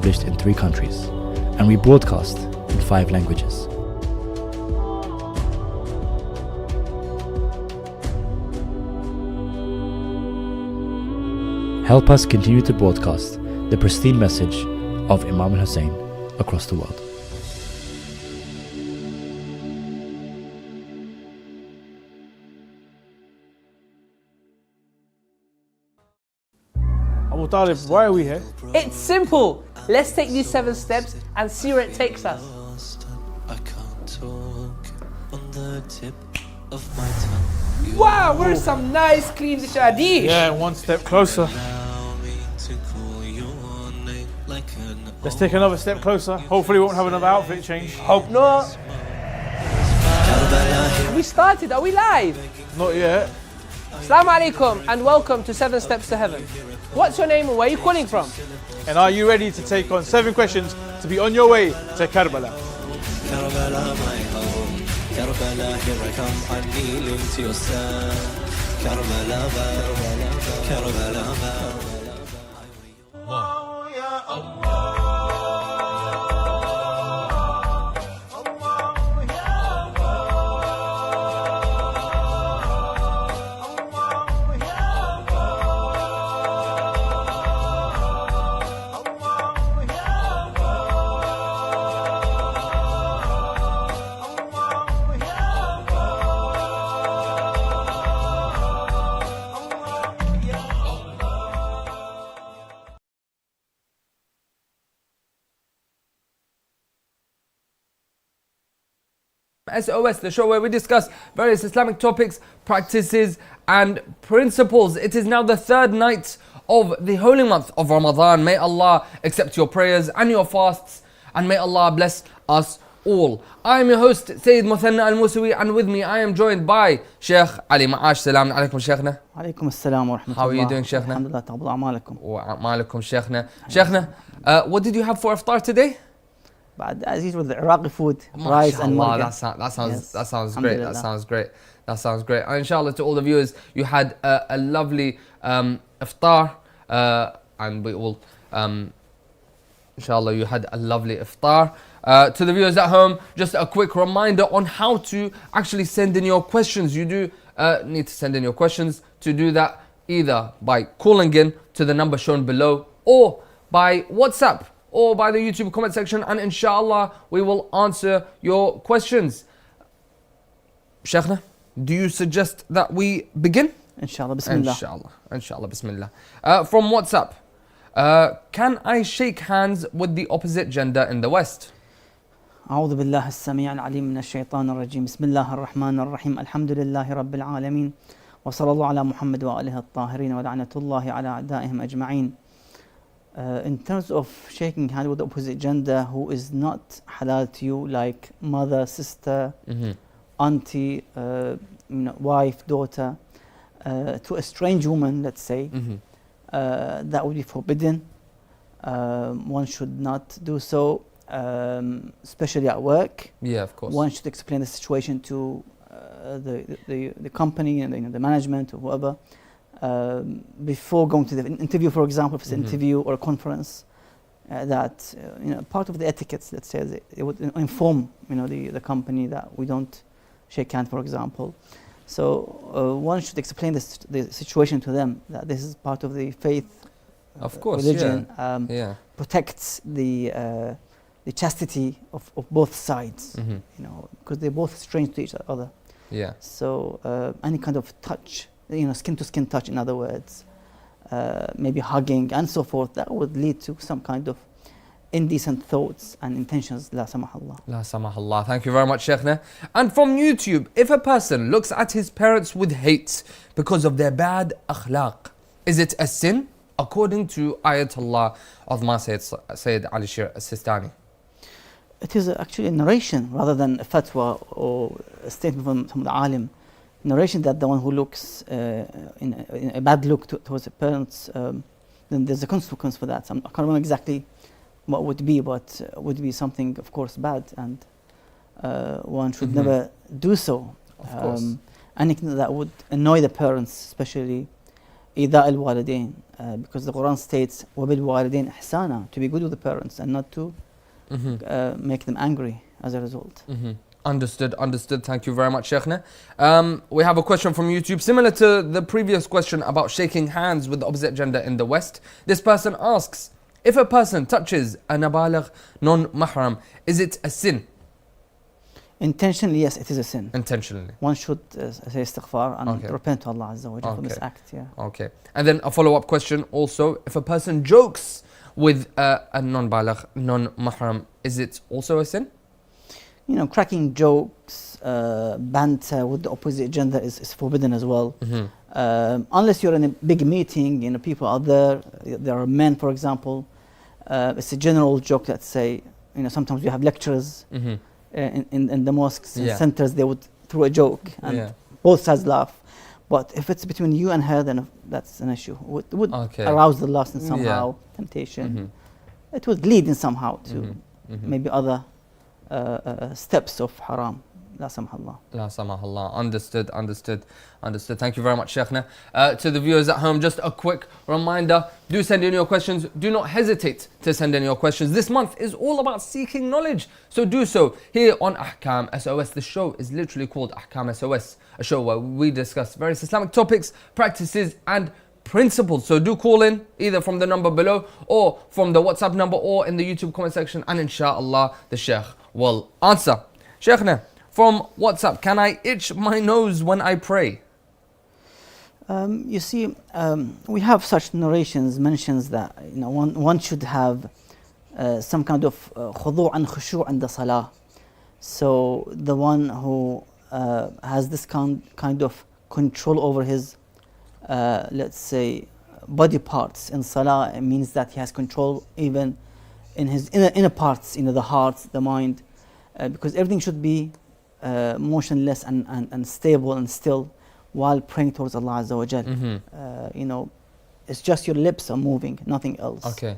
published in 3 countries, and we broadcast in 5 languages. Help us continue to broadcast the pristine message of Imam Hussein across the world. Abu Talib, why are we here? It's simple. Let's take these 7 steps and see where it takes us. I can't talk on the tip of my tongue. Wow, we're some nice clean shadish. Yeah, one step closer. Allow me to call your name like an Let's take another step closer. Hopefully we won't have another outfit change. Hope not. We started, are we live? Not yet. Assalamu alaikum and welcome to 7 Steps to Heaven. What's your name and where are you calling from? And are you ready to take on 7 questions to be on your way to Karbala? Karbala, my home. Karbala, here I come. I'm kneeling to your son. Karbala, Karbala, Allah, ya Allah. SOS, the show where we discuss various Islamic topics, practices and principles. It is now the 3rd night of the holy month of Ramadan. May Allah accept your prayers and your fasts, and may Allah bless us all. I am your host, Sayyid Muthanna Al-Musawi, and with me I am joined by Sheikh Ali. Ma'ash salam alaikum Sheikhna. Alaikum assalam wa rahmatullah. How are you doing, Sheikhna? Alhamdulillah, taqabbal a'malakum. Wa a'malakum, Sheikhna. Sheikhna, what did you have for iftar today? But as usual, the Iraqi food, rice and murga. That sounds great. That sounds great. And inshallah, to all the viewers, you had a lovely iftar, and we all, inshallah, you had a lovely iftar. To the viewers at home, just a quick reminder on how to actually send in your questions. You do need to send in your questions. To do that, either by calling in to the number shown below, or by WhatsApp, or by the YouTube comment section, and inshallah we will answer your questions. Sheikhna, do you suggest that we begin? Inshallah, bismillah. Inshallah, bismillah. From WhatsApp, can I shake hands with the opposite gender in the West? أعوذ بالله السميع العليم من الشيطان الرجيم بسم الله الرحمن الرحيم الحمد لله رب العالمين وصلى الله على محمد وآله الطاهرين ولعنة الله على أعدائهم أجمعين. In terms of shaking hands with the opposite gender who is not halal to you, like mother, sister, auntie, wife, daughter, to a strange woman, let's say, that would be forbidden. One should not do so, especially at work. Yeah, of course. One should explain the situation to the company and the management or whoever. Before going to the interview, for example, if it's an interview or a conference, that part of the etiquettes, let's say, it would inform the company that we don't shake hands, for example. So one should explain the situation to them, that this is part of the faith, of course, religion, protects the chastity of both sides, because they're both strange to each other. Yeah. So any kind of touch, skin to skin touch, in other words, maybe hugging and so forth, that would lead to some kind of indecent thoughts and intentions. La samahallah. La samahallah. Thank you very much, Sheikhna. And from YouTube, if a person looks at his parents with hate because of their bad akhlaq, is it a sin according to Ayatollah Uthman Sayyid Ali Sistani? It is actually a narration rather than a fatwa or a statement from the alim. Narration that the one who looks in a bad look towards the parents, then there's a consequence for that. So I can't remember exactly what would be, but would be something, of course, bad, and one should never do so. Of course. Anything that would annoy the parents, especially إيذاء الوالدين, because the Quran states وَبِالْوَالِدَيْنِ إِحْسَانًا, to be good with the parents and not to make them angry as a result. Understood, understood. Thank you very much, Sheikhna. We have a question from YouTube, similar to the previous question about shaking hands with the opposite gender in the West. This person asks, if a person touches a nabaligh non-mahram, is it a sin? Intentionally, yes, it is a sin. Intentionally. One should say istighfar and repent to Allah Azza wa Jalla for this act. Yeah. Okay. And then a follow-up question also, if a person jokes with a non-baligh, non-mahram, is it also a sin? You know, cracking jokes, banter with the opposite gender is forbidden as well. Unless you're in a big meeting, you know, people are there are men, for example. It's a general joke, let's say. You know, sometimes you have lectures in the mosques and centers, they would throw a joke and both sides laugh. But if it's between you and her, then that's an issue. It would arouse the lust in somehow, temptation. It would lead in somehow to maybe other steps of haram. La samahallah. La samahallah. Understood, understood, understood. Thank you very much, Sheikhna. To the viewers at home, just a quick reminder, do send in your questions. Do not hesitate to send in your questions. This month is all about seeking knowledge, so do so here on Ahkam SOS. The show is literally called Ahkam SOS, a show where we discuss various Islamic topics, practices and principles. So do call in either from the number below or from the WhatsApp number or in the YouTube comment section, and inshallah the Sheikh will answer. Sheikhna, from WhatsApp, can I itch my nose when I pray? You see, we have such narrations, mentions that, you know, one should have some kind of khudu' and khushu' in the salah. So the one who has this kind of control over his, let's say, body parts in salah, it means that he has control even in his inner parts, you know, the heart, the mind, because everything should be motionless and stable and still while praying towards Allah Azza wa Jal. You know, it's just your lips are moving, nothing else. Okay.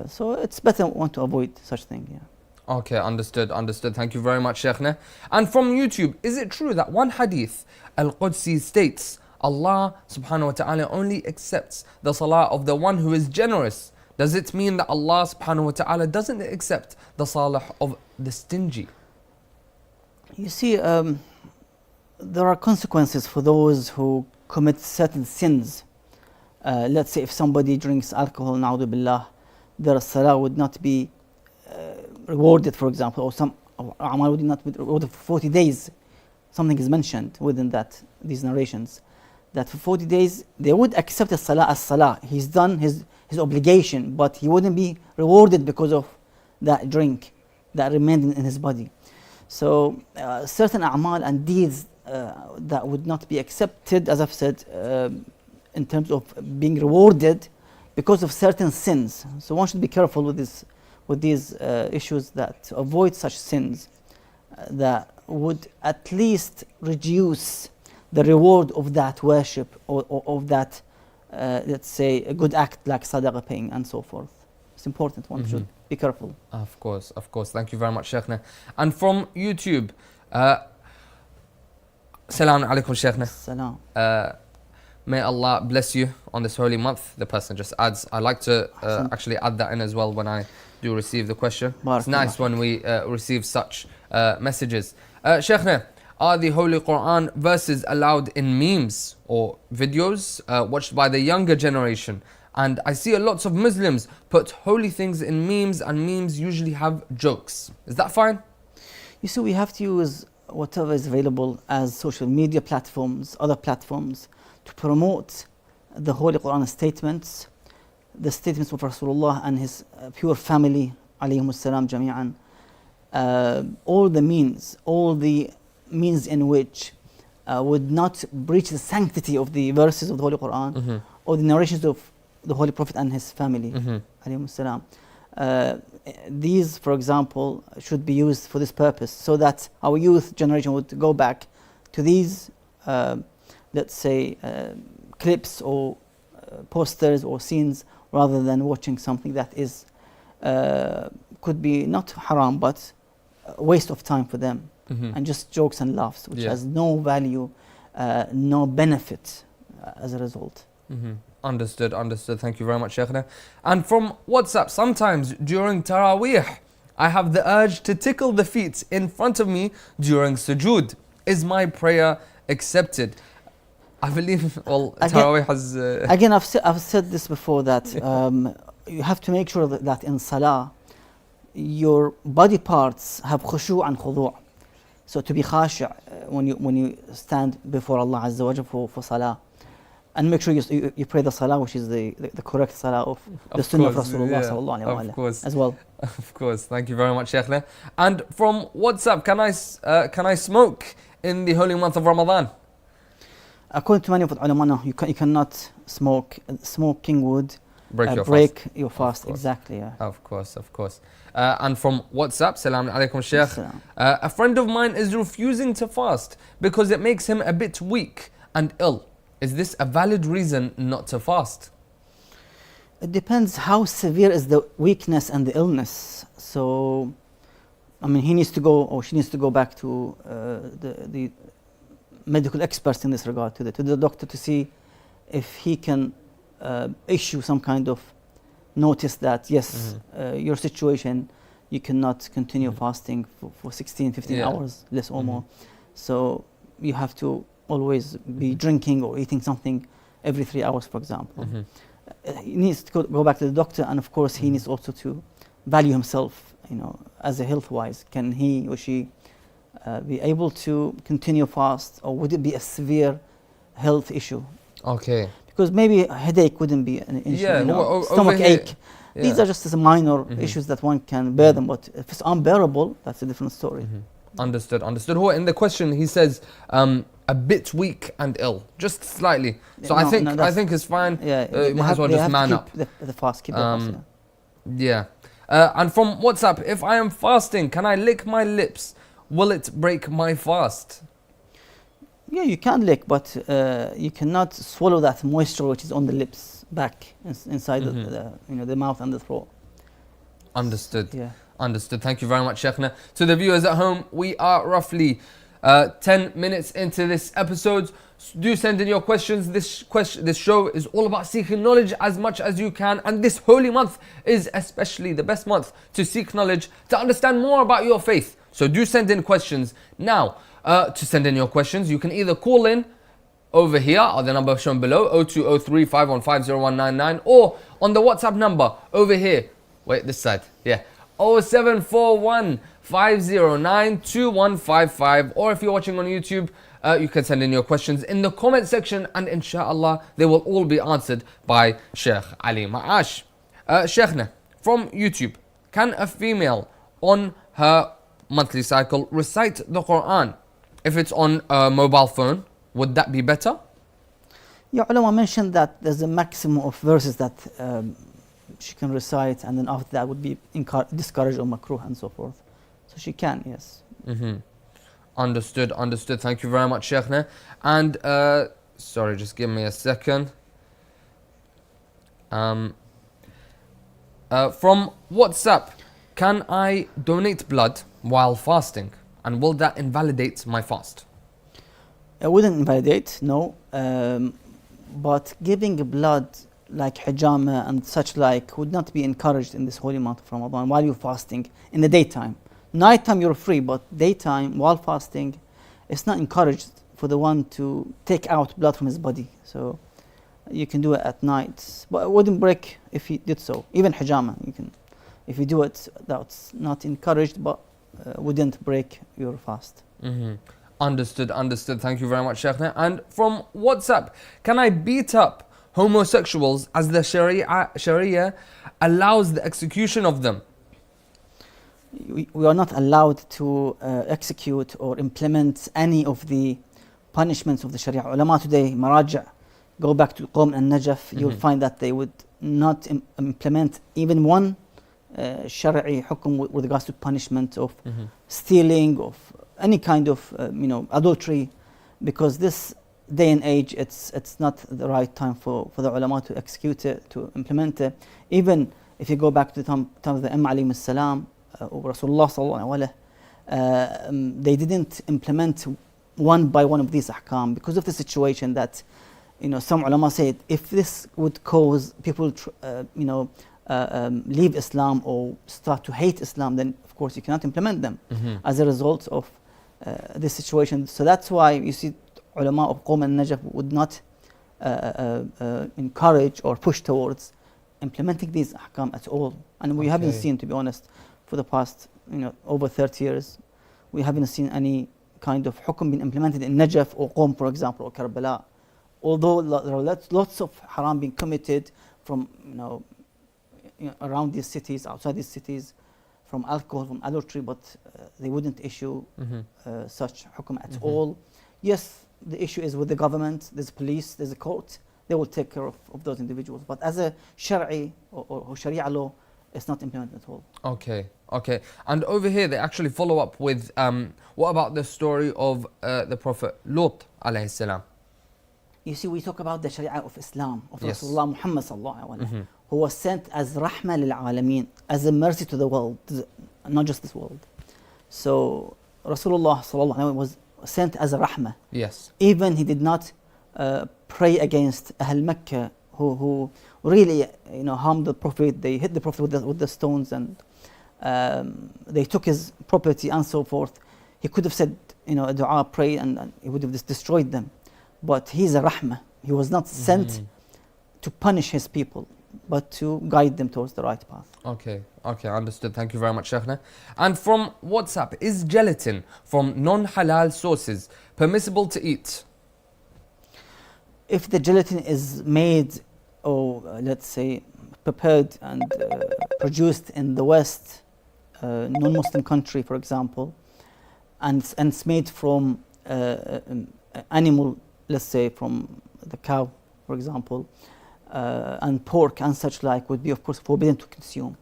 So it's better one to avoid such thing. Yeah. Okay, understood, understood. Thank you very much, Sheikhna. And from YouTube, is it true that one hadith, Al-Qudsi, states Allah subhanahu wa ta'ala only accepts the salah of the one who is generous? Does it mean that Allah subhanahu wa ta'ala doesn't accept the salah of the stingy? You see, there are consequences for those who commit certain sins. Let's say if somebody drinks alcohol, na'udhu billah, their salah would not be rewarded, for example, or some amal would not be rewarded for 40 days. Something is mentioned within these narrations, that for 40 days they would accept the salah as salah. He's done his obligation, but he wouldn't be rewarded because of that drink that remained in his body. So certain a'mal and deeds that would not be accepted, as I've said, in terms of being rewarded because of certain sins. So one should be careful with these issues, that to avoid such sins that would at least reduce the reward of that worship or of that, let's say, a good act like sadaqah paying and so forth. It's important, one should be careful. Of course, of course. Thank you very much, Sheikhna. And from YouTube, Assalamu alaikum, Sheikhna. Salam. May Allah bless you on this holy month. The person just adds, I like to actually add that in as well when I do receive the question. It's nice when we receive such messages. Sheikhna, are the Holy Quran verses allowed in memes or videos watched by the younger generation? And I see lots of Muslims put holy things in memes, and memes usually have jokes. Is that fine? You see, we have to use whatever is available as social media platforms, other platforms, to promote the Holy Quran statements, the statements of Rasulullah and his pure family, alayhimus salam jami'an. All the means in which would not breach the sanctity of the verses of the Holy Quran or the narrations of the Holy Prophet and his family, alayhimus salam. These, for example, should be used for this purpose, so that our youth generation would go back to these, let's say, clips or posters or scenes, rather than watching something that is could be not haram but a waste of time for them, and just jokes and laughs, which has no value, no benefit as a result. Understood, understood. Thank you very much, Shaykhna. And from WhatsApp, sometimes during Taraweeh, I have the urge to tickle the feet in front of me during sujood. Is my prayer accepted? I believe, well, Taraweeh has... Again, I've said this before, that you have to make sure that in Salah, your body parts have khushu' and khudu'. So to be khashi' when you stand before Allah Azza wa Jalla for Salah. And make sure you pray the Salah, which is the correct Salah of the Sunnah of Rasulullah sallallahu alayhi wa sallam as well. Of course. Thank you very much, Shaykhna. And from WhatsApp, can I smoke in the holy month of Ramadan? According to many of the ulama, you cannot smoke. Smoking would break your fast. Exactly, yeah. Of course. And from WhatsApp, Salaam alaikum, Shaykh. A friend of mine is refusing to fast because it makes him a bit weak and ill. Is this a valid reason not to fast? It depends how severe is the weakness and the illness. So, I mean, he needs to go, or she needs to go back to the medical experts in this regard, to the doctor, to see if he can issue some kind of notice that yes, your situation, you cannot continue fasting for 16, 15 hours, less or more. So you have to always be drinking or eating something every 3 hours, for example. He needs to go back to the doctor, and of course he needs also to value himself, as a health-wise. Can he or she be able to continue fast, or would it be a severe health issue? Okay. Because maybe a headache wouldn't be an issue, stomach ache. These are just minor issues that one can bear them, but if it's unbearable, that's a different story. Understood. In the question, he says, a bit weak and ill, just slightly. So I think it's fine. You might as well just man up. The fast, keep the fast. And from WhatsApp, if I am fasting, can I lick my lips? Will it break my fast? Yeah, you can lick, but you cannot swallow that moisture which is on the lips back inside the mouth and the throat. Understood. Yeah. Understood. Thank you very much, Shaykhna. To the viewers at home, we are roughly 10 minutes into this episode. Do send in your questions. This show is all about seeking knowledge as much as you can, and this holy month is especially the best month to seek knowledge, to understand more about your faith. So do send in questions. Now, to send in your questions, you can either call in over here, or the number shown below, 0203 515 0199, or on the WhatsApp number over here. Wait, this side. Yeah. 0741 509 2155, or if you're watching on YouTube, you can send in your questions in the comment section, and inshallah they will all be answered by Sheikh Ali Ma'ash. Sheikhna, from YouTube, can a female on her monthly cycle recite the Quran? If it's on a mobile phone, would that be better? Yeah, ulama mentioned that there's a maximum of verses that she can recite, and then after that would be discouraged or makruh and so forth. So she can, yes. Understood. Thank you very much, Sheikhna. And sorry, just give me a second. From WhatsApp, can I donate blood while fasting, and will that invalidate my fast? It wouldn't invalidate, no. But giving blood like hijama and such like would not be encouraged in this holy month of Ramadan while you're fasting in the daytime. Nighttime you're free, but daytime while fasting, it's not encouraged for the one to take out blood from his body. So you can do it at night, but it wouldn't break if he did so. Even hijama, you can, if you do it, that's not encouraged, but wouldn't break your fast. Understood. Thank you very much, Sheikhna. And from WhatsApp, can I beat up homosexuals as the Sharia allows the execution of them? We are not allowed to execute or implement any of the punishments of the Sharia. Ulama today, marājiʿ, go back to Qawm and Najaf, you'll find that they would not implement even one Shari'i hukum with regards to punishment of stealing, of any kind of adultery, because this day and age it's not the right time for the ulama to execute it, to implement it. Even if you go back to the time of the Imam alayhi salam or Rasulullah sallallahu alaihi, they didn't implement one by one of these ahkam because of the situation that some ulama said if this would cause people, leave Islam or start to hate Islam, then of course you cannot implement them as a result of this situation. So that's why you see ulama of Qawm al-Najaf would not encourage or push towards implementing these ahkam at all. And we haven't seen, to be honest, for the past over 30 years, we haven't seen any kind of hukum being implemented in Najaf or Qawm, for example, or Karbala. Although there are lots of haram being committed from around these cities, outside these cities, from alcohol, from adultery, but they wouldn't issue such hukum at all. Yes, the issue is with the government, there's police, there's a court, they will take care of those individuals. But as a Shari'i or Sharia law, it's not implemented at all. Okay. And over here, they actually follow up with, what about the story of the Prophet Lut alayhi salam? You see, we talk about the Sharia of Islam, of Yes. Rasulullah Muhammad sallallahu alaihi wasallam, who was sent as rahma lil alameen, as a mercy to the world, not just this world. So Rasulullah sallallahu alaihi wasallam was sent as a rahma. Yes. Even he did not pray against Ahl Mecca, who really harmed the Prophet. They hit the Prophet with the stones, and they took his property and so forth. He could have said a dua, pray, and he would have destroyed them. But he's a rahmah. He was not sent to punish his people, but to guide them towards the right path. Okay, understood. Thank you very much, Sheikhna. And from WhatsApp, is gelatin from non-halal sources permissible to eat? If the gelatin is made, or let's say prepared and produced in the West, non-Muslim country, for example, and it's made from animal, let's say from the cow, for example, and pork and such like, would be of course forbidden to consume.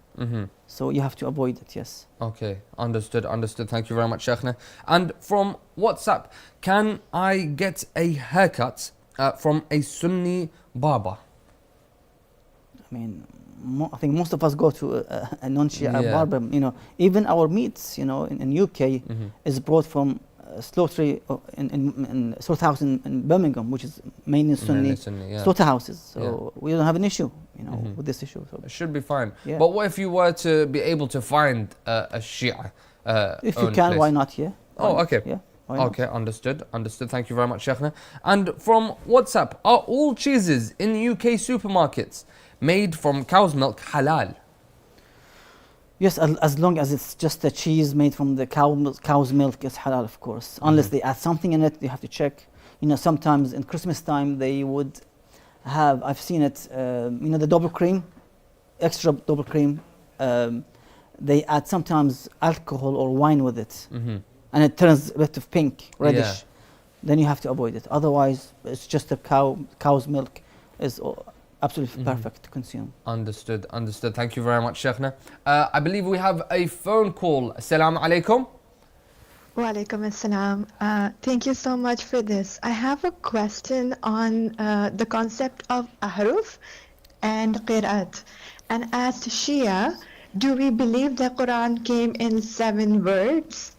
So you have to avoid it, yes. Okay, understood. Thank you very much, Sheikhna. And from WhatsApp, can I get a haircut from a Sunni barber? I mean, I think most of us go to a non-Shia barber. Even our meats, in UK, is brought from slaughterhouse in Birmingham, which is mainly Sunni slaughterhouses. So we don't have an issue, with this issue. So it should be fine. Yeah. But what if you were to be able to find a Shia? If you can, place? why not? Yeah. Oh, okay. Yeah. Why not? Okay, understood. Thank you very much, Sheikhna. And from WhatsApp, are all cheeses in UK supermarkets made from cow's milk halal? Yes, as long as it's just a cheese made from the cow's milk, is halal, of course. Unless they add something in it, you have to check. Sometimes in Christmas time they would have, I've seen it, the double cream, extra double cream. They add sometimes alcohol or wine with it, and it turns a bit of pink, reddish. Yeah. Then you have to avoid it. Otherwise, it's just a cow's milk is absolutely perfect to consume. Understood. Thank you very much, Sheikhna. I believe we have a phone call. Assalamu alaikum. Wa alaikum assalam. Thank you so much for this. I have a question on the concept of ahruf and qira'at. And as Shia, do we believe the Quran came in 7 words?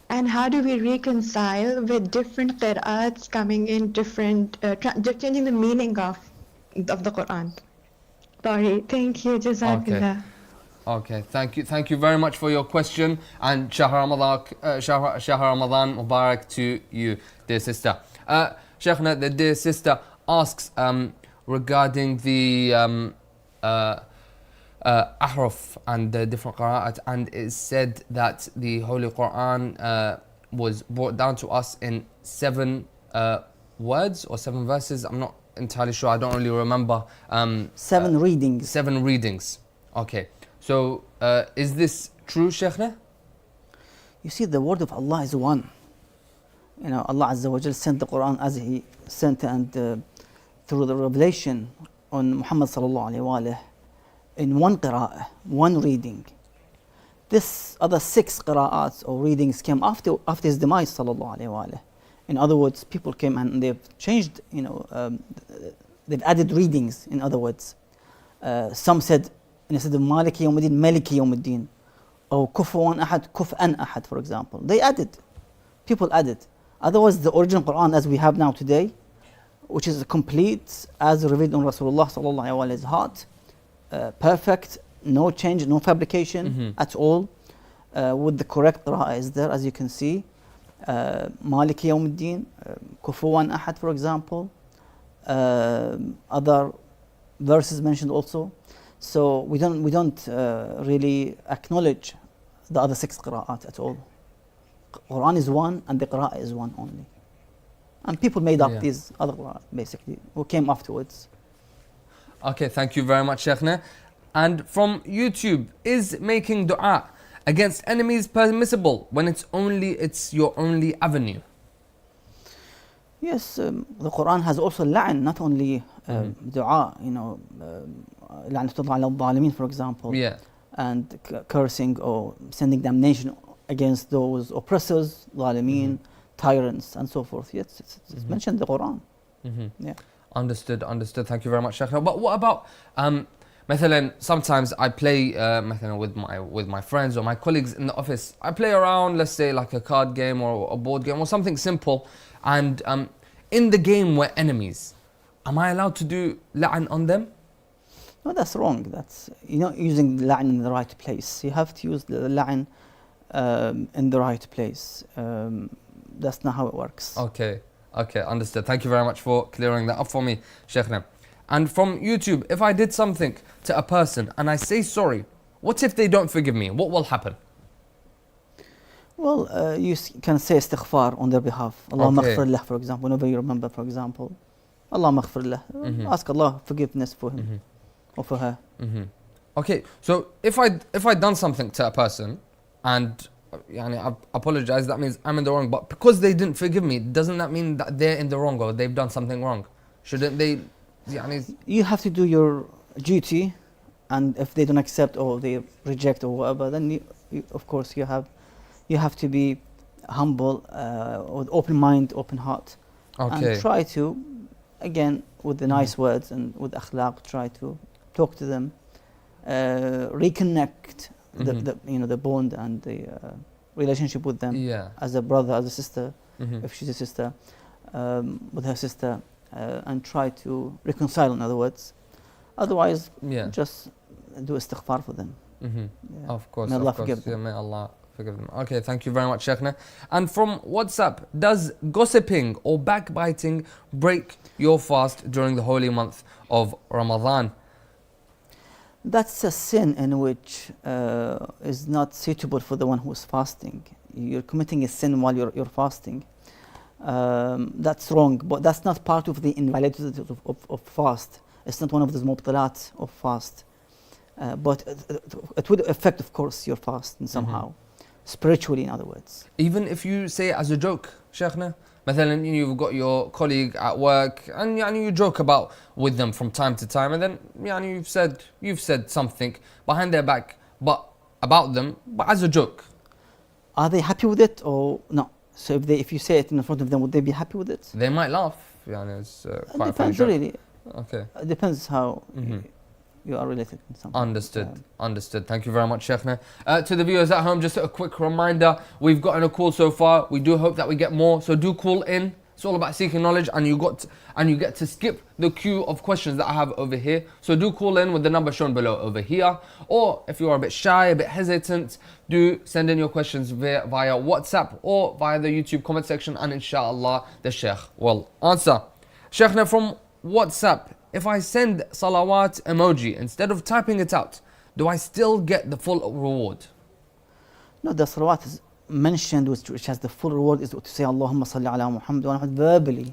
And how do we reconcile with different qira'ats coming in different, changing the meaning of the Quran? Sorry, thank you, Jazakallah. Okay, thank you very much for your question, and Shahr Ramadan Mubarak to you, dear sister. Sheikhna, the dear sister asks regarding the ahruf and the different qira'at, and it said that the Holy Quran was brought down to us in 7 words or 7 verses. I'm not entirely sure, I don't really remember. 7 readings. 7 readings. Okay. So, is this true, Sheikhna? You see, the word of Allah is one. Allah Azza wa Jal sent the Quran as He sent, and through the revelation on Muhammad sallallahu alaihi wasallam in one qira'ah, one reading. This other 6 qira'ats or readings came after his demise sallallahu alaihi wasallam. In other words, people came and they've changed, they've added readings, in other words. Some said, instead of Maliki Yawmuddin, Maliki Yawmuddin, or Kufuwan Ahad, Kuf'an Ahad, for example. They added, people added. Otherwise, the original Quran as we have now today which is complete as revealed on Rasulullah sallallahu alaihi wasallam's heart, perfect, no change, no fabrication at all, with the correct qira'ah is there, as you can see. Maliki Yawmuddin, Kufuwan Ahad, for example, other verses mentioned also. So we don't really acknowledge the other 6 qira'at at all. Quran is one and the qira'ah is one only. And people made up these other qira'at basically, who came afterwards. Okay, thank you very much, Sheikhna. And from YouTube, is making dua against enemies permissible when it's your only avenue? Yes, the Quran has also la'an, not only dua, you know, la'natullah ala al-zalimin, for example, and cursing or sending damnation against those oppressors, zalimin, tyrants, and so forth. Yes, it's mentioned in the Quran. Yeah. Understood. Thank you very much, Sheikh. But what about مثلا sometimes I play مثلا with my friends or my colleagues in the office. I play around, let's say like a card game or a board game or something simple, and in the game we're enemies. Am I allowed to do la'an on them? No, that's wrong. That's, you're not using la'an in the right place. You have to use the la'an in the right place. That's not how it works. Okay, understood. Thank you very much for clearing that up for me, Sheikhna. And from YouTube, if I did something to a person and I say sorry, what if they don't forgive me? What will happen? Well, you can say istighfar on their behalf. Allah maghfir lah, for example, whenever you remember, for example. Allah maghfir lah. Ask Allah forgiveness for him or for her. Okay, so if I done something to a person and I apologize, that means I'm in the wrong, but because they didn't forgive me, doesn't that mean that they're in the wrong or they've done something wrong? Shouldn't they? You have to do your duty, and if they don't accept or they reject or whatever, then of course you have to be humble, with open mind, open heart, and try to, again, with the nice words and with akhlaq, try to talk to them, reconnect the bond and the relationship with them, as a brother, as a sister, if she's a sister, with her sister. And try to reconcile, in other words. Otherwise, just do istighfar for them. Of course. May Allah forgive them. May Allah forgive them. Okay, thank you very much, Sheikhna. And from WhatsApp, does gossiping or backbiting break your fast during the holy month of Ramadan? That's a sin in which is not suitable for the one who is fasting. You're committing a sin while you're fasting. That's wrong, but that's not part of the invalidity of fast. It's not one of the mubtilat of fast, but it would affect, of course, your fast in somehow, spiritually, in other words. Even if you say it as a joke, Sheikhna, مثلا you've got your colleague at work and you joke about with them from time to time, and then you've said something behind their back, but about them, but as a joke. Are they happy with it or no? So if you say it in front of them, would they be happy with it? They might laugh. It's quite depends really. Okay. It depends how you are related in some way. Understood. Thank you very much, Sheikhna. To the viewers at home, just a quick reminder: we've gotten a call so far. We do hope that we get more. So do call in. It's all about seeking knowledge, and you get to skip the queue of questions that I have over here. So do call in with the number shown below over here. Or if you are a bit shy, a bit hesitant, do send in your questions via WhatsApp or via the YouTube comment section, and inshallah the Sheikh will answer. Sheikhna, from WhatsApp, if I send salawat emoji instead of typing it out, do I still get the full reward? No, the salawat is mentioned, which has the full reward, is to say Allahumma salli ala Muhammad wa verbally.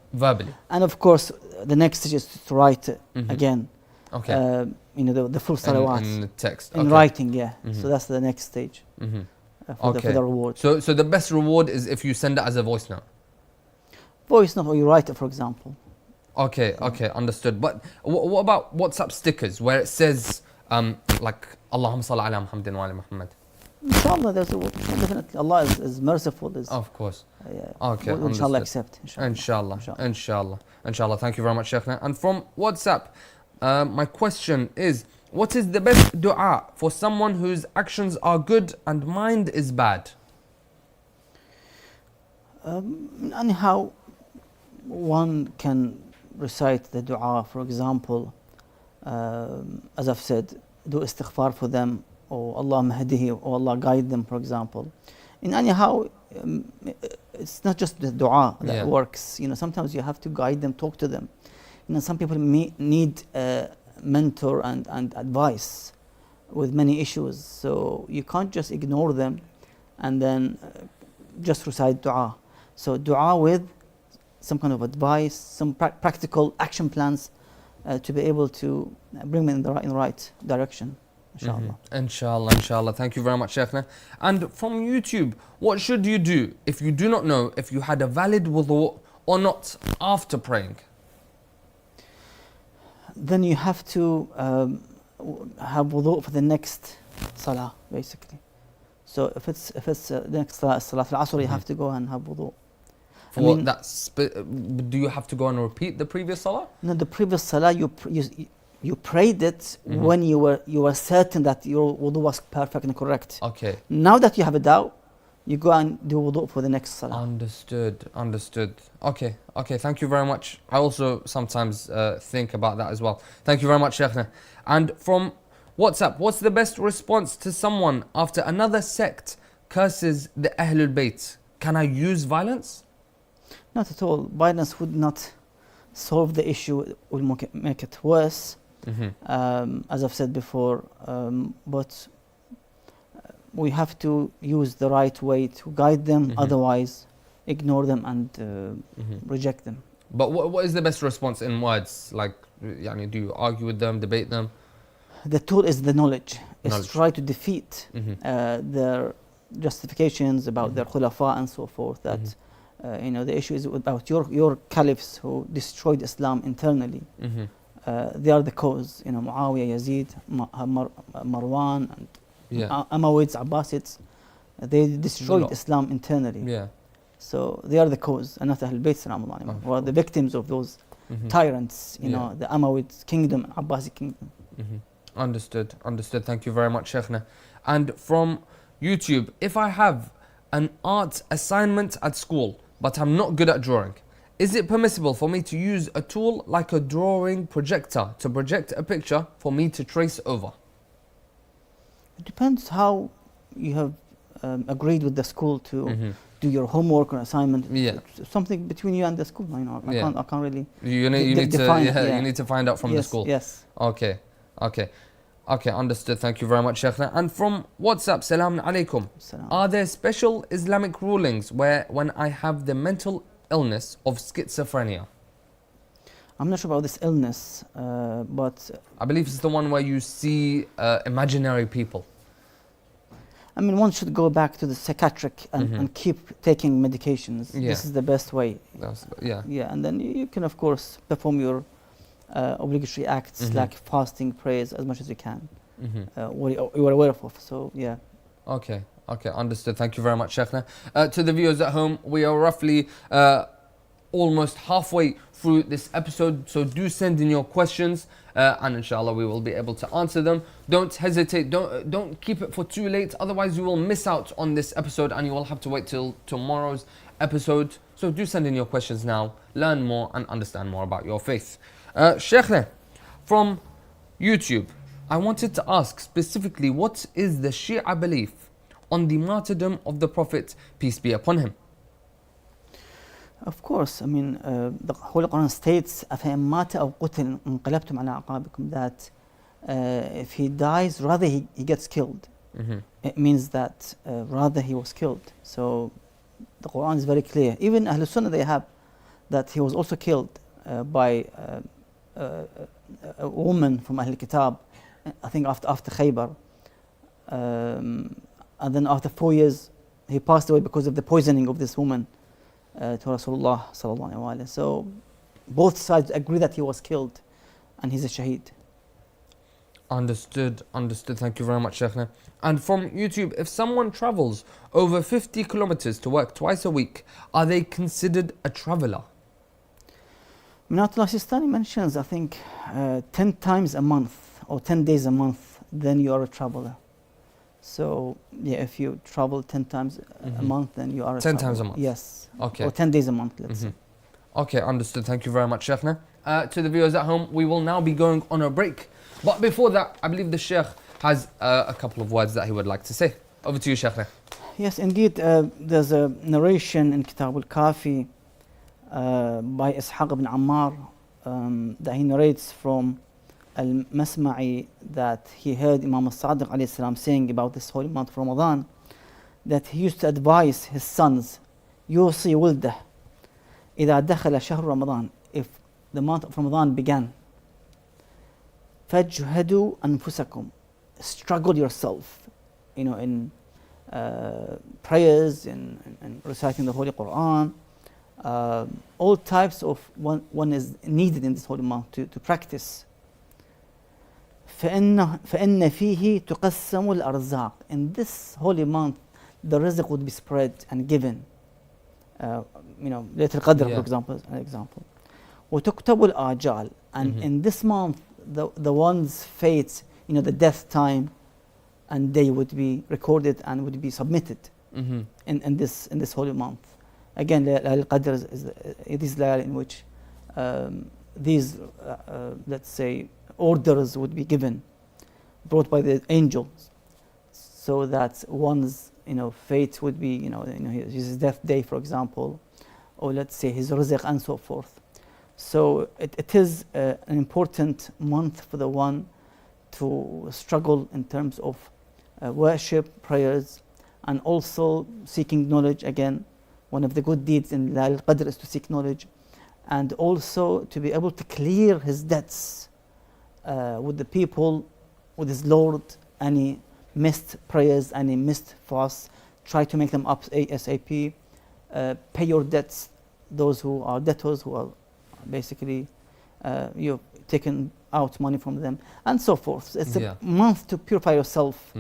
And of course, the next stage is to write it again. Okay. The full salawat. In the text. In writing, So that's the next stage for the reward. So the best reward is if you send it as a voice note. Voice note, or you write it, for example. Okay, understood. But what about WhatsApp stickers where it says like Allahumma salli ala Muhammadin wa ala Muhammad? Inshallah, definitely Allah is merciful. Of course. Okay, we'll inshallah accept. Inshallah. Thank you very much, Sheikhna. And from WhatsApp, my question is, what is the best dua for someone whose actions are good and mind is bad? Anyhow, one can recite the dua, for example, as I've said, do istighfar for them, or Allah mahdihi, or Allah guide them, for example. In anyhow, it's not just the dua that works. Sometimes you have to guide them, talk to them. Some people need a mentor and advice with many issues. So you can't just ignore them and then just recite dua. So dua with some kind of advice, some practical action plans to be able to bring them in the right direction. Inshallah. Inshallah. Thank you very much, Sheikhna. And from YouTube, what should you do if you do not know if you had a valid wudu or not after praying? Then you have to have wudu for the next salah, basically. So if it's the next salah al-asr, you have to go and have wudu. Do you have to go and repeat the previous salah? No, the previous salah you prayed it when you were certain that your wudu was perfect and correct. Okay. Now that you have a doubt, you go and do wudu for the next salah. Understood. Okay. Thank you very much. I also sometimes think about that as well. Thank you very much, Sheikhna. And from WhatsApp, what's the best response to someone after another sect curses the Ahlul Bayt? Can I use violence? Not at all. Violence would not solve the issue, it will make it worse. As I've said before, but we have to use the right way to guide them, otherwise ignore them and reject them. But what is the best response in words? Like, do you argue with them, debate them? The tool is the knowledge. It's try to defeat their justifications about their khulafa and so forth. That the issue is about your caliphs who destroyed Islam internally. They are the cause. Muawiyah, Yazid, Marwan, and Amawids, Abbasids. They destroyed Islam internally. So they are the cause, and not Ahlul Bayt Ramadan. Were the victims of those tyrants. The Amawid kingdom, Abbasi kingdom. Understood. Thank you very much, Sheikhna. And from YouTube, if I have an art assignment at school, but I'm not good at drawing, is it permissible for me to use a tool like a drawing projector to project a picture for me to trace over? It depends how you have agreed with the school to do your homework or assignment. It's something between you and the school. I can't really. You need to find out from the school. Yes. Okay, understood. Thank you very much, Sheikhna. And from WhatsApp, Salaam Alaikum. Are there special Islamic rulings when I have the mental illness of schizophrenia? I'm not sure about this illness, but I believe it's the one where you see imaginary people. One should go back to the psychiatric and keep taking medications. This is the best way. And then you can, of course, perform your obligatory acts like fasting, prayers as much as you can. What you are aware of. So Okay, understood. Thank you very much, Sheikhna. To the viewers at home, we are roughly almost halfway through this episode, so do send in your questions and inshallah we will be able to answer them. Don't hesitate, don't keep it for too late, otherwise you will miss out on this episode and you will have to wait till tomorrow's episode. So do send in your questions now, learn more and understand more about your faith. Sheikhna, from YouTube, I wanted to ask specifically, what is the Shia belief on the martyrdom of the Prophet, peace be upon him? Of course, the Holy Quran states أَفَإِن مَاتَ أَوْ قُتِلَ انقلبتم على أعقابكم, that if he dies, rather he gets killed. It means that rather he was killed. So the Quran is very clear. Even Ahlul Sunnah, they have that he was also killed by a woman from Ahl Kitab, I think after Khaybar. And then after 4 years, he passed away because of the poisoning of this woman to Rasulullah sallallahu alaihi wasallam. So both sides agree that he was killed and he's a shaheed. Understood. Thank you very much, Sheikhna. And from YouTube, if someone travels over 50 kilometers to work twice a week, are they considered a traveler? Minatullah Sistani mentions, I think, 10 times a month or 10 days a month, then you are a traveler. So, if you travel 10 times a month, then you are a 10 traveler. times a month? Yes. Okay. Or 10 days a month, let's say. Okay, understood. Thank you very much, Sheikhna. To the viewers at home, we will now be going on a break. But before that, I believe the Sheikh has a couple of words that he would like to say. Over to you, Sheikhna. Yes, indeed. There's a narration in Kitab al-Kafi by Ishaq ibn Ammar that he narrates from al-Masma'i that he heard Imam al-Sadiq alayhi salam saying about this holy month of Ramadan, that he used to advise his sons, يوصي ولده إذا دخل شهر رمضان, if the month of Ramadan began, فاجهدوا أنفسكم, struggle yourself, in prayers, in reciting the Holy Quran, all types of one is needed in this holy month to practice. فإن فيه تقسم الأرزاق. In this holy month, the rizq would be spread and given. Laylatul Qadr, for example, an example. وتكتب الآجال. And in this month, the one's fate, the death time and day would be recorded and would be submitted in this holy month. Again, Laylatul Qadr it is layla in which these, let's say, orders would be given, brought by the angels, so that one's fate would be his death day, for example, or let's say his rizq and so forth. So it is an important month for the one to struggle in terms of worship, prayers, and also seeking knowledge. Again, one of the good deeds in Laylatul Qadr is to seek knowledge, and also to be able to clear his debts with the people, with his Lord. Any missed prayers, any missed fasts, try to make them up ASAP. Pay your debts, those who are debtors, who are basically you've taken out money from them, and so forth. It's a month to purify yourself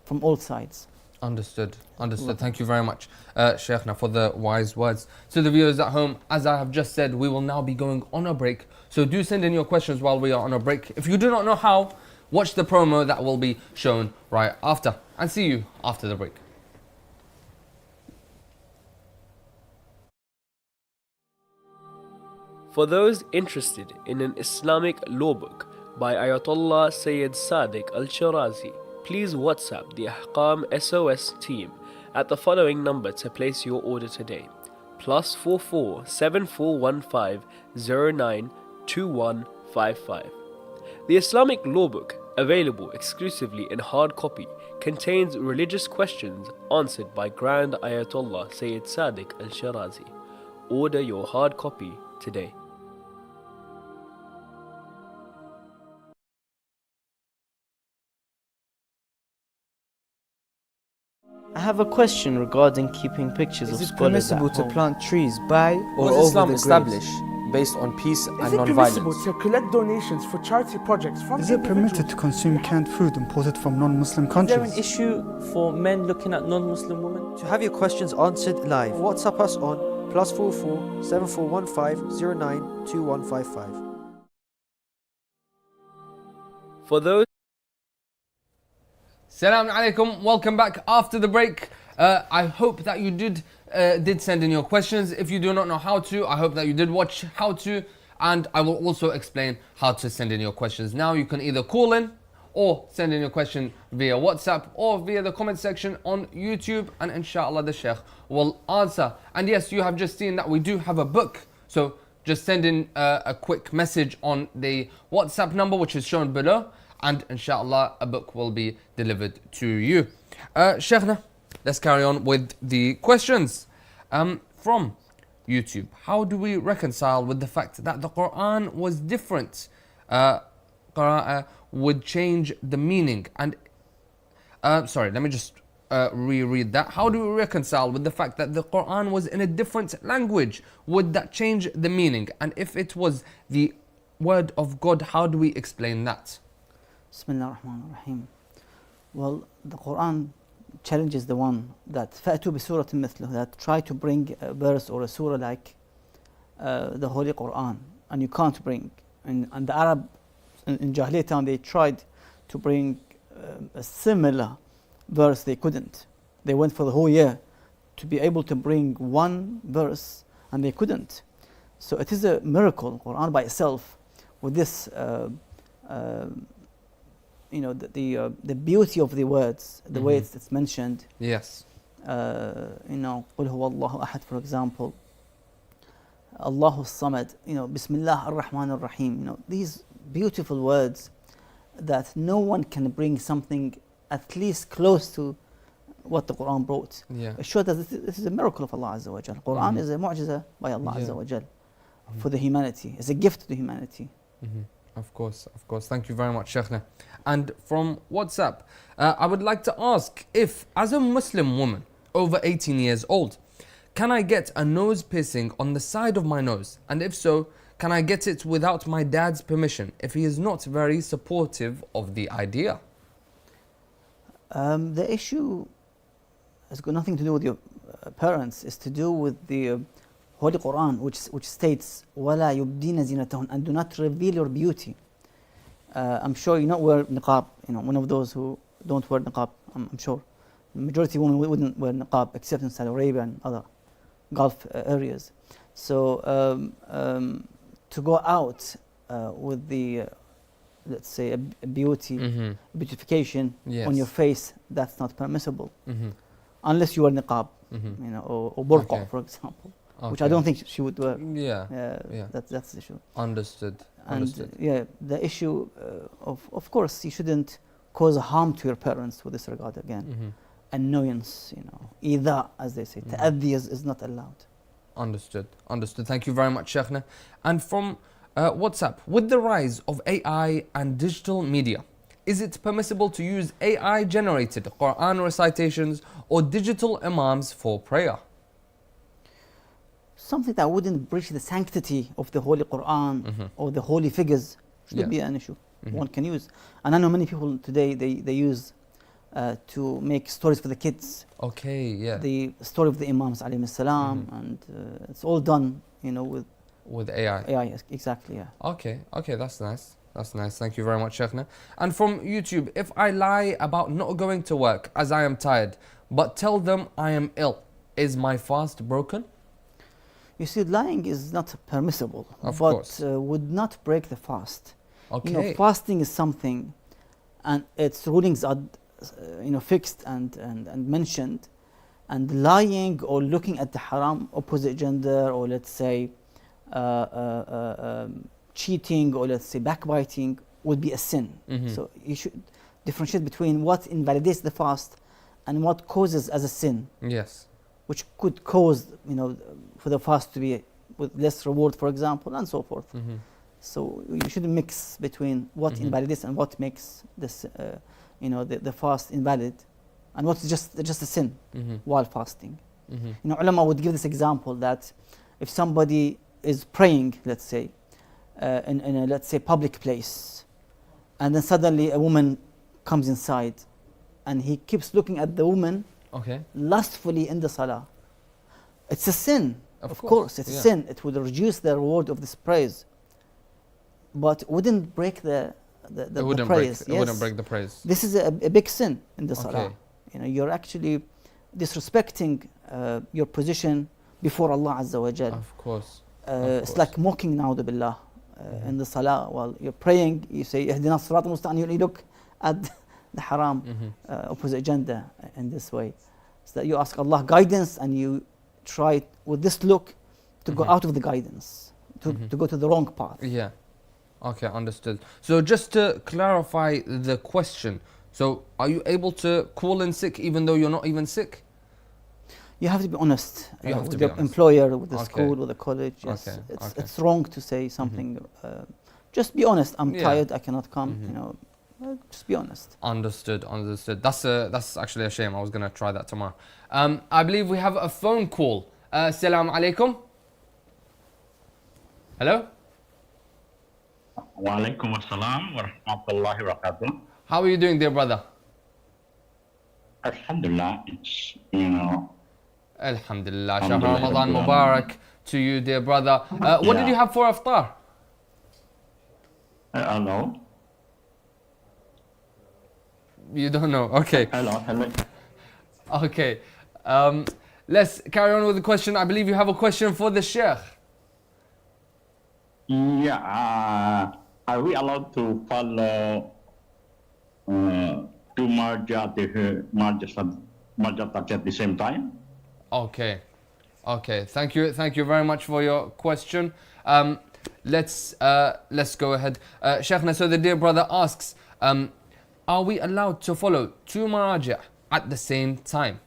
from all sides. Understood. Thank you very much, Sheikhna, for the wise words. To the viewers at home, as I have just said, we will now be going on a break. So do send in your questions while we are on a break. If you do not know how, watch the promo that will be shown right after. And see you after the break. For those interested in an Islamic law book by Ayatollah Sayyid Sadiq Al-Shirazi, please WhatsApp the Ahkam SOS team at the following number to place your order today: +44 7415 09 2155. The Islamic law book, available exclusively in hard copy, contains religious questions answered by Grand Ayatollah Sayyid Sadiq Al-Shirazi. Order your hard copy today. I have a question regarding keeping pictures of scholars. Is it permissible to plant trees by or over Islam the established based on peace and non-violence? Is it permissible to collect donations for charity projects from Is it permitted to consume canned food imported from non-Muslim countries? Is there an issue for men looking at non-Muslim women? To have your questions answered live, WhatsApp us on +44 7415 09 2155. For those Assalamu alaikum, welcome back after the break. I hope that you did send in your questions. If you do not know how to, I hope that you did watch how to, and I will also explain how to send in your questions. Now you can either call in or send in your question via WhatsApp or via the comment section on YouTube, and inshallah the Sheikh will answer. And yes, you have just seen that we do have a book, so just send in a quick message on the WhatsApp number which is shown below, and inshallah a book will be delivered to you. Sheikhna, let's carry on with the questions from YouTube. How do we reconcile with the fact that the Quran was different? Qira'ah would change the meaning. And sorry, let me just reread that. How do we reconcile with the fact that the Quran was in a different language? Would that change the meaning? And if it was the word of God, how do we explain that? Bismillah ar-Rahman ar-Rahim. Well, the Quran challenges the one that فَأْتُوا بِسُورَةٍ مِثْلُهُ, that try to bring a verse or a surah like the Holy Quran, and you can't bring. And the Arab in Jahiliyyah time, they tried to bring a similar verse, they couldn't. They went for the whole year to be able to bring one verse, and they couldn't. So it is a miracle, Quran by itself, with this, you know, the beauty of the words, the way it's mentioned. Yes. You know, قُلْ هُوَ اللَّهُ أَحَدٌ, for example. Allahu Samad, you know, Bismillah ar-Rahman ar-Rahim, you know, these beautiful words that no one can bring something at least close to what the Quran brought. Yeah. It shows that this is a miracle of Allah Azza wa Jal. Quran is a mu'jiza by Allah Azza wa Jal for the humanity. It's a gift to the humanity. Of course, of course. Thank you very much, Sheikhna. And from WhatsApp, I would like to ask if, as a Muslim woman over 18 years old, can I get a nose piercing on the side of my nose? And if so, can I get it without my dad's permission if he is not very supportive of the idea? The issue has got nothing to do with your parents. It's to do with the Holy Quran, which states, وَلَا يُبْدِينَ زِينَتَهُنَّ, and do not reveal your beauty. I'm sure you not wear niqab, you know, one of those who don't wear niqab, I'm sure. The majority of women wouldn't wear niqab except in Saudi Arabia and other Gulf areas. So to go out with the, let's say, a beauty, beautification on your face, that's not permissible. Unless you wear niqab, you know, or burqa, for example. Which I don't think she would wear. Yeah. That's the issue. Understood. And the issue of course you shouldn't cause harm to your parents with this regard again. Annoyance, you know, either, as they say, ta'addi is not allowed. Understood. Thank you very much, Sheikhna. And from WhatsApp, with the rise of AI and digital media, is it permissible to use AI generated Quran recitations or digital imams for prayer? Something that wouldn't breach the sanctity of the Holy Quran or the holy figures should be an issue. One can use. And I know many people today, they use to make stories for the kids. The story of the Imams alayhi salam, and it's all done, you know, with AI. AI, exactly, yeah. Okay, that's nice. Thank you very much, Sheikhna. And from YouTube, if I lie about not going to work as I am tired, but tell them I am ill, is my fast broken? You see, lying is not permissible, of course, would not break the fast. Okay. You know, fasting is something, and its rulings are, you know, fixed and mentioned, and lying or looking at the haram, opposite gender, or let's say cheating, or let's say backbiting, would be a sin. So you should differentiate between what invalidates the fast and what causes as a sin. Yes. Which could cause, you know, for the fast to be with less reward, for example, and so forth. So you shouldn't mix between what invalidates and what makes this, you know, the fast invalid, and what's just a sin while fasting. You know, ulama would give this example that if somebody is praying, let's say, in a, let's say, public place, and then suddenly a woman comes inside, and he keeps looking at the woman lustfully in the salah. It's a sin. Of course, it's a sin. It would reduce the reward of this praise, but wouldn't break the praise. It wouldn't break the praise. This is a big sin in the salah. You know, you're actually disrespecting your position before Allah Azza wa Jal. Of course. It's like mocking, na'udhu billah, in the salah. While you're praying, you say, Ihdina as-sirata al-mustaqim, you look at the haram, opposite gender in this way. So that you ask Allah guidance, and you try with this look to go out of the guidance, to go to the wrong path. Yeah. Okay, understood. So just to clarify the question, so are you able to call in sick even though you're not even sick? You have to be honest with your employer, with the school, with the college. Yes. It's wrong to say something. Just be honest. I'm tired. I cannot come. You know, just be honest. Understood. That's actually a shame. I was gonna try that tomorrow. I believe we have a phone call. Assalamu alaikum. Hello. Wa alaikum assalam wa rahmatullahi wa barakatuh. How are you doing, dear brother? Alhamdulillah, it's, you know. Alhamdulillah. Shahr Ramadan Mubarak to you, dear brother. What did you have for iftar? I don't know. You don't know? Okay. Hello. Okay. Let's carry on with the question. I believe you have a question for the Sheikh. Yeah, are we allowed to follow two marjat at the same time? Okay. Okay. Thank you. Thank you very much for your question. Let's go ahead. Sheikhna, so the dear brother asks, are we allowed to follow two marājiʿ at the same time?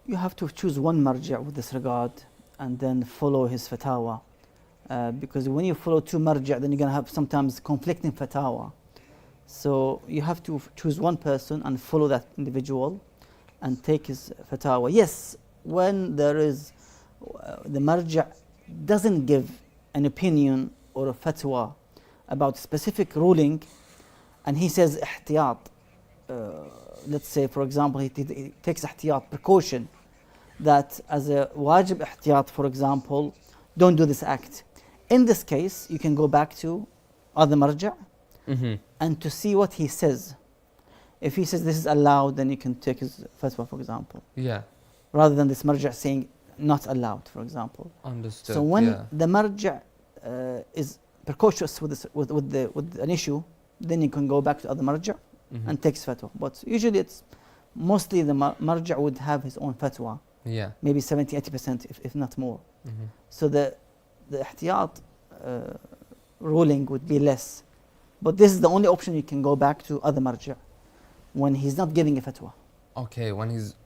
You have to choose one marji' with this regard and then follow his fatawa. Because when you follow two marji', then you're going to have sometimes conflicting fatawa. So you have to choose one person and follow that individual and take his fatawa. Yes, when there is, the marji' doesn't give an opinion or a fatwa about a specific ruling, and he says ihtiyat, let's say for example he takes ihtiyat, precaution, that as a wajib ihtiyat, for example, don't do this act. In this case, you can go back to other marji' and to see what he says. If he says this is allowed, then you can take his fatwa, for example. Yeah. Rather than this marji' saying not allowed, for example. Understood. So when the marji' is precautious with an issue, then you can go back to other marji' and take his fatwa. But usually it's mostly the marji' would have his own fatwa. Yeah. Maybe 70-80%, if not more. So the ihtiyat ruling would be less. But this is the only option. You can go back to other marji' when he's not giving a fatwa. Okay, when he's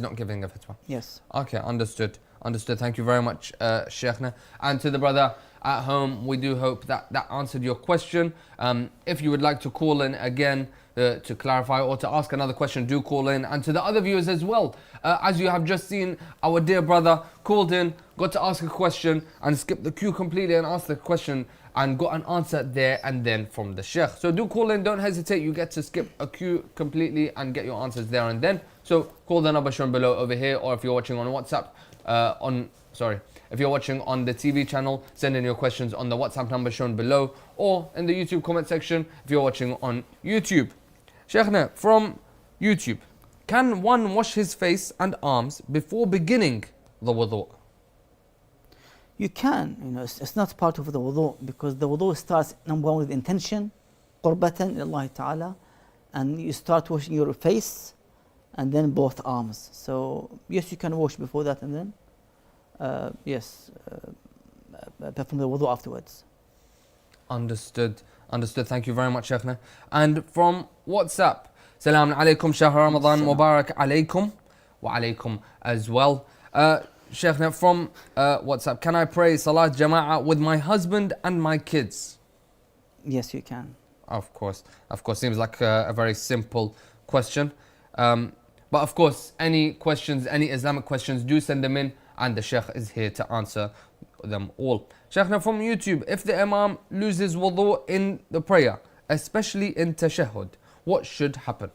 not giving a fatwa. Yes. Okay, understood. Understood. Thank you very much, Sheikhna. And to the brother at home, we do hope that answered your question. If you would like to call in again to clarify or to ask another question, do call in. And to the other viewers as well, as you have just seen, our dear brother called in, got to ask a question and skipped the queue completely and asked the question and got an answer there and then from the Sheikh. So do call in, don't hesitate, you get to skip a queue completely and get your answers there and then. So call the number shown below over here, or if you're watching on WhatsApp, if you're watching on the TV channel, send in your questions on the WhatsApp number shown below, or in the YouTube comment section if you're watching on YouTube. Sheikhna, from YouTube, can one wash his face and arms before beginning the wudu? You can, it's not part of the wudu, because the wudu starts number one with intention, qurbatan Allah Ta'ala, and you start washing your face and then both arms. So yes, you can wash before that and then perform the wudu afterwards. Understood. Understood. Thank you very much, Sheikhna. And from WhatsApp, Salaam alaikum, Shahr Ramadan Mubarak alaikum, wa alaikum as well. Sheikhna, from WhatsApp, can I pray Salat Jama'ah with my husband and my kids? Yes, you can. Of course. Of course, seems like a very simple question. But of course, any questions, any Islamic questions, do send them in, and the Sheikh is here to answer them all. Sheikhna, from YouTube, if the Imam loses wudu in the prayer, especially in tashahhud, what should happen?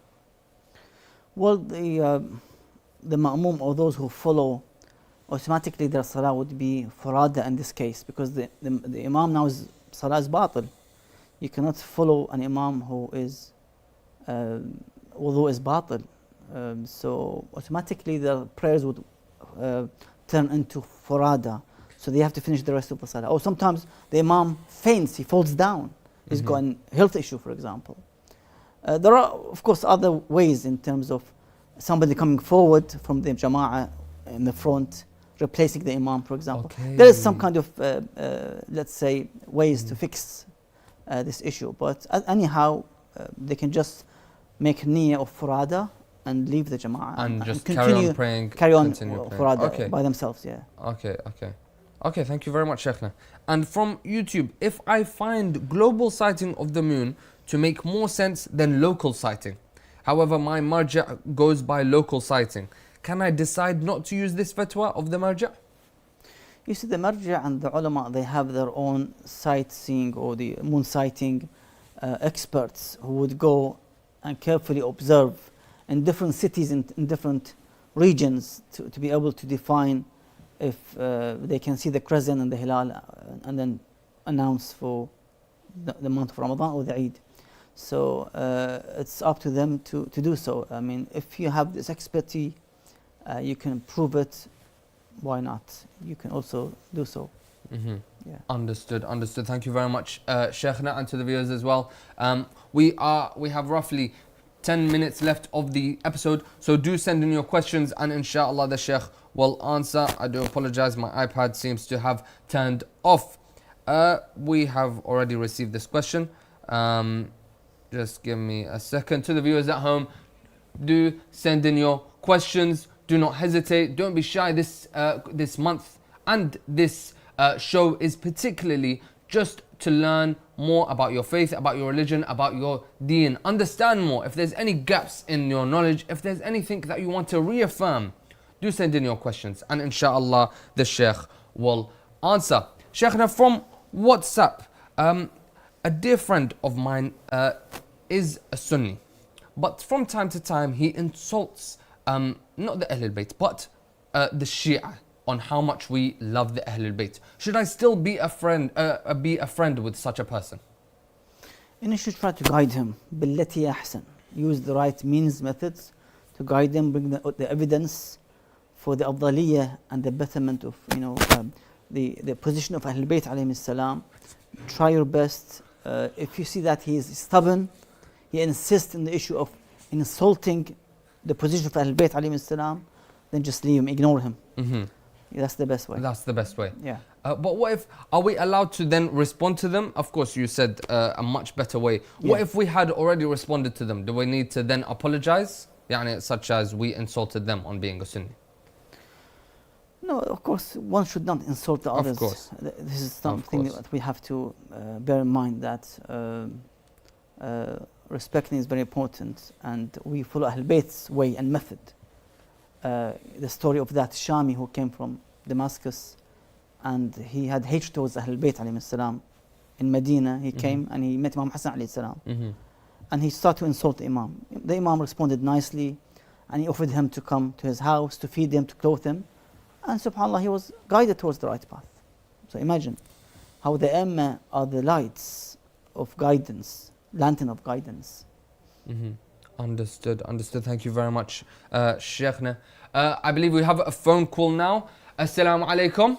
Well, the ma'mum or those who follow, automatically their salah would be furada in this case, because the Imam now is salah is batil. You cannot follow an Imam who is wudu is batil. So automatically their prayers would turn into furada. So they have to finish the rest of the salah. Or sometimes the Imam faints, he falls down. He's got a health issue, for example. There are, of course, other ways in terms of somebody coming forward from the Jama'ah in the front, replacing the Imam, for example. Okay. There is some kind of, let's say, ways to fix this issue. But anyhow, they can just make niyyah of furada and leave the Jama'ah. And just continue, carry on furada by themselves, yeah. Okay, thank you very much, Sheikhna. And from YouTube, if I find global sighting of the moon to make more sense than local sighting, however my marji' goes by local sighting, can I decide not to use this fatwa of the marji'? You see, the marji' and the ulama, they have their own sightseeing or the moon sighting experts who would go and carefully observe in different cities, in different regions, to be able to define if they can see the crescent and the hilal and then announce for the month of Ramadan or the Eid. So it's up to them to do so. I mean, if you have this expertise, you can prove it, why not? You can also do so. Yeah. Understood. Thank you very much, Sheikhna, and to the viewers as well. We have roughly 10 minutes left of the episode, so do send in your questions, and inshallah the Sheikh will answer. I do apologize, my iPad seems to have turned off. We have already received this question. Just give me a second. To the viewers at home, do send in your questions. Do not hesitate. Don't be shy. This month and this show is particularly just to learn more about your faith, about your religion, about your deen. Understand more. If there's any gaps in your knowledge, if there's anything that you want to reaffirm, do send in your questions, and inshallah the Sheikh will answer. Sheikhna, from WhatsApp, a dear friend of mine is a Sunni, but from time to time he insults not the Ahlul Bayt, but the Shia, on how much we love the Ahlul Bayt. Should I still be a friend with such a person? And you should try to guide him. بِالَّتِي أَحْسَنُ. Use the right means, methods to guide them, bring the evidence for the afdaliyah and the betterment of the position of Ahlul Bayt alayhim salam. Try your best. If you see that he is stubborn, he insists in the issue of insulting the position of Ahlul Bayt alayhim salam, then just leave him, ignore him. That's the best way. That's the best way. Yeah. But what if, are we allowed to then respond to them? Of course, you said a much better way. What if we had already responded to them? Do we need to then apologize? Such as we insulted them on being a Sunni. No, of course, one should not insult the others. Of course. This is something that we have to bear in mind, that respecting is very important, and we follow Ahlul Bayt's way and method. The story of that Shami who came from Damascus, and he had hatred towards Ahlul Bayt alayhim salam. In Medina, he came and he met Imam Hussein alayhi salam. And he started to insult the Imam. The Imam responded nicely, and he offered him to come to his house, to feed him, to clothe him. And subhanAllah, he was guided towards the right path. So imagine how the Ummah are the lights of guidance, lantern of guidance. Understood. Thank you very much, Sheikhna. I believe we have a phone call now. Assalamu alaikum.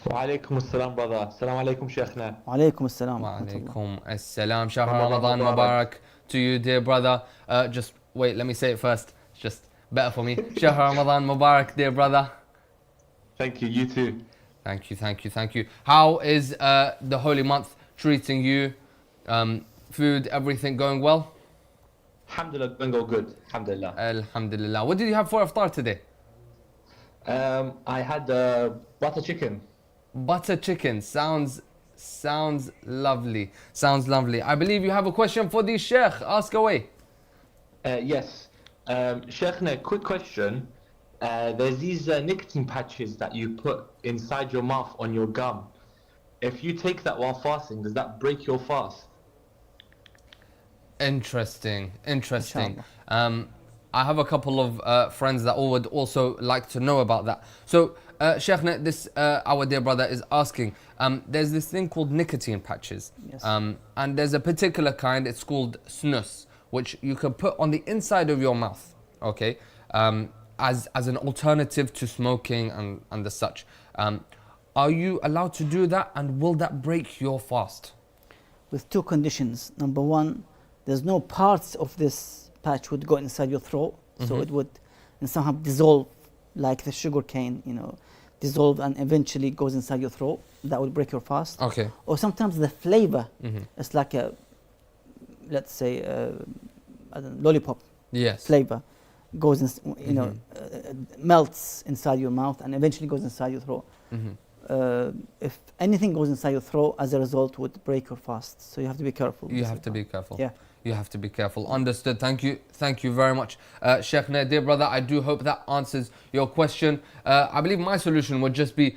Wa alaikum assalam, brother. Assalamu alaikum, Sheikhna. Wa alaikum assalam. Wa alaikum assalam. Shahr Ramadan Mubarak to you, dear brother. Just wait, let me say it first. It's just better for me. Shahr Ramadan Mubarak, dear brother. Thank you, you too. Thank you. How is the holy month treating you? Food, everything going well? Alhamdulillah, going all good. Alhamdulillah. Alhamdulillah. What did you have for iftar today? I had butter chicken. Butter chicken sounds lovely. I believe you have a question for the Sheikh. Ask away. Yes. Sheikhna, quick question. There's these nicotine patches that you put inside your mouth on your gum. If you take that while fasting, does that break your fast? Interesting. I have a couple of friends that would also like to know about that. So, Sheikhna, this our dear brother is asking. There's this thing called nicotine patches, and there's a particular kind. It's called snus, which you can put on the inside of your mouth. Okay, as an alternative to smoking and the such. Are you allowed to do that, and will that break your fast? With two conditions. Number one, there's no parts of this patch would go inside your throat, so it would somehow dissolve like the sugar cane, dissolve and eventually goes inside your throat. That would break your fast. Okay. Or sometimes the flavor, it's like a, let's say, lollipop flavor, goes in, melts inside your mouth and eventually goes inside your throat. If anything goes inside your throat, as a result, would break your fast. So you have to be careful. You have to be careful. Yeah. You have to be careful. Understood. Thank you very much, Sheikhna. Dear brother, I do hope that answers your question. I believe my solution would just be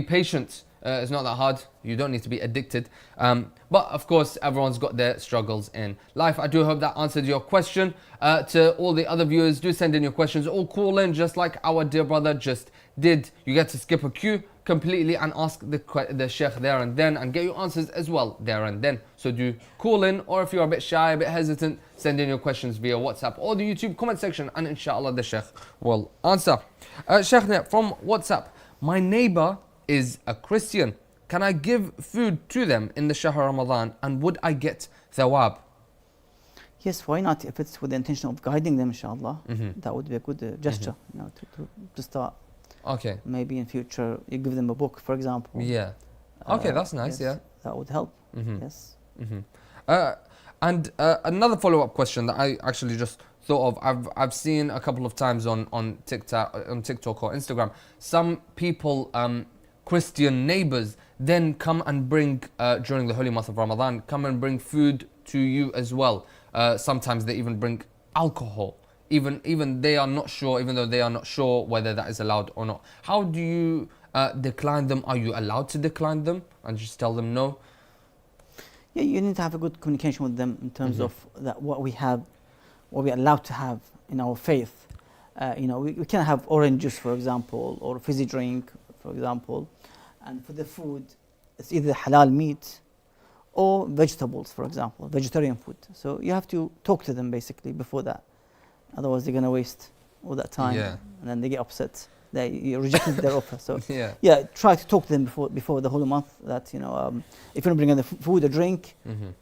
patient. It's not that hard. You don't need to be addicted. But of course, everyone's got their struggles in life. I do hope that answered your question. To all the other viewers, do send in your questions or call in just like our dear brother just did. You get to skip a queue completely and ask the Sheikh there and then and get your answers as well there and then. So do call in, or if you're a bit shy, a bit hesitant, send in your questions via WhatsApp or the YouTube comment section, and inshallah the Sheikh will answer. Sheikh, from WhatsApp, my neighbor is a Christian. Can I give food to them in the Shahr Ramadan, and would I get thawab? Yes, why not? If it's with the intention of guiding them, inshallah, that would be a good gesture, you know, to start. Okay. Maybe in future you give them a book, for example. Yeah. Okay, that's nice. Yes, Yeah. that would help. Yes. And another follow-up question that I actually just thought of. I've seen a couple of times on TikTok or Instagram. Some people, Christian neighbors, then come and bring during the holy month of Ramadan, come and bring food to you as well. Sometimes they even bring alcohol. Even they are not sure, even though they are not sure whether that is allowed or not. How do you decline them? Are you allowed to decline them and just tell them no? Yeah, you need to have a good communication with them in terms of that what we have, what we're allowed to have in our faith. You know, we can't have orange juice, for example, or fizzy drink, for example. And for the food, it's either halal meat or vegetables, for example, vegetarian food. So you have to talk to them basically before that. Otherwise, they're going to waste all that time, and then they get upset. You rejected their offer. So yeah, try to talk to them before the whole month. That, you know, if you're bringing the food or drink,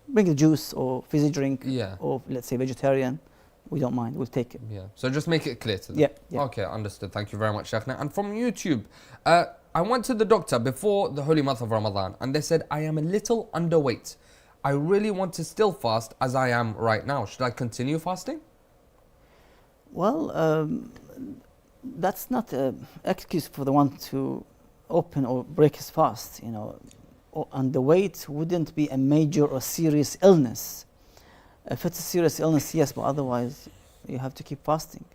bring the juice or fizzy drink, or let's say vegetarian. We don't mind. We'll take it. Yeah. So just make it clear to them. Yeah. Okay, understood. Thank you very much, Sheikhna. And from YouTube, I went to the doctor before the holy month of Ramadan, and they said I am a little underweight. I really want to still fast as I am right now. Should I continue fasting? Well, that's not an excuse for the one to open or break his fast. You know, underweight wouldn't be a major or serious illness. If it's a serious illness, yes, but otherwise you have to keep fasting.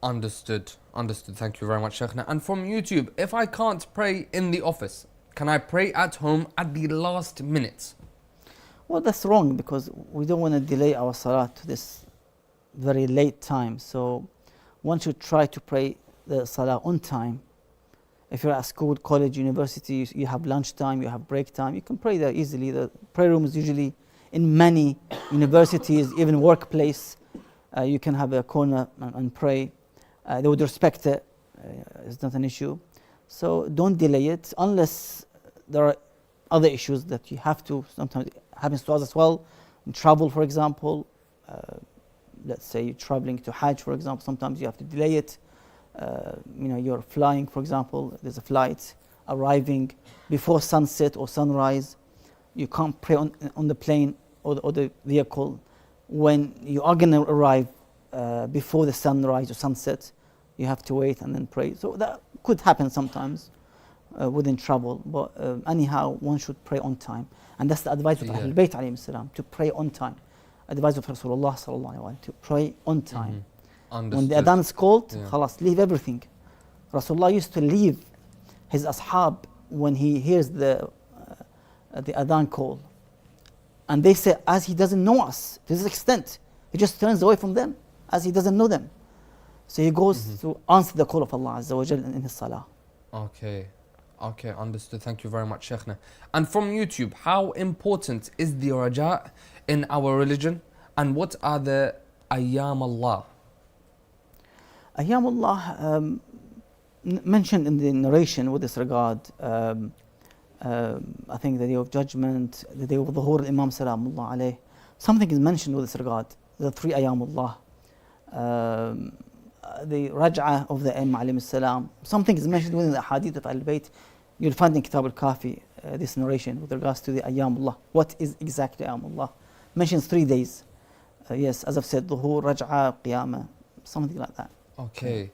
Understood. Thank you very much, Sheikhna. And from YouTube, if I can't pray in the office, can I pray at home at the last minute? Well, that's wrong, because we don't want to delay our salah to this very late time. So one should try to pray the salah on time. If you're at school, college, university, you have lunch time, you have break time, you can pray there easily. The prayer room is usually in many universities, even workplace. You can have a corner and pray. They would respect it. It's not an issue. So don't delay it unless there are other issues that you have to. Sometimes it happens to us as well. In travel, for example, let's say you're traveling to Hajj, for example, sometimes you have to delay it. You know, you're flying, for example, there's a flight arriving before sunset or sunrise. You can't pray on the plane or the vehicle. When you are going to arrive before the sunrise or sunset, you have to wait and then pray. So that could happen sometimes within travel. But anyhow, one should pray on time. And that's the advice of Ahlul Bayt alayhim salam, to pray on time. Advice of Rasulullah sallallahu alayhi wa sallam, to pray on time. When the adhan is called, khalas, leave everything. Rasulullah used to leave his ashab when he hears the adhan call. And they say, as he doesn't know us to this extent, he just turns away from them as he doesn't know them. So he goes to answer the call of Allah Azza wa Jal in his salah. Okay, understood. Thank you very much, Sheikhna. And from YouTube, how important is the marājiʿ in our religion? And what are the ayyam Allah? Ayyam Allah mentioned in the narration with this regard. I think the day of judgment, the day of Dhuhur, Imam Salamullah alayh. Something is mentioned with this regard. The 3 Ayyamullah. The Raj'ah of the Imam alayhi salam. Something is mentioned within the hadith of Al-Bayt. You'll find in Kitab al-Kafi this narration with regards to the Ayyamullah. What is exactly Ayyamullah? Mentions 3 days. Yes, as I've said, Dhuhur, Raj'ah, Qiyamah, something like that. Okay,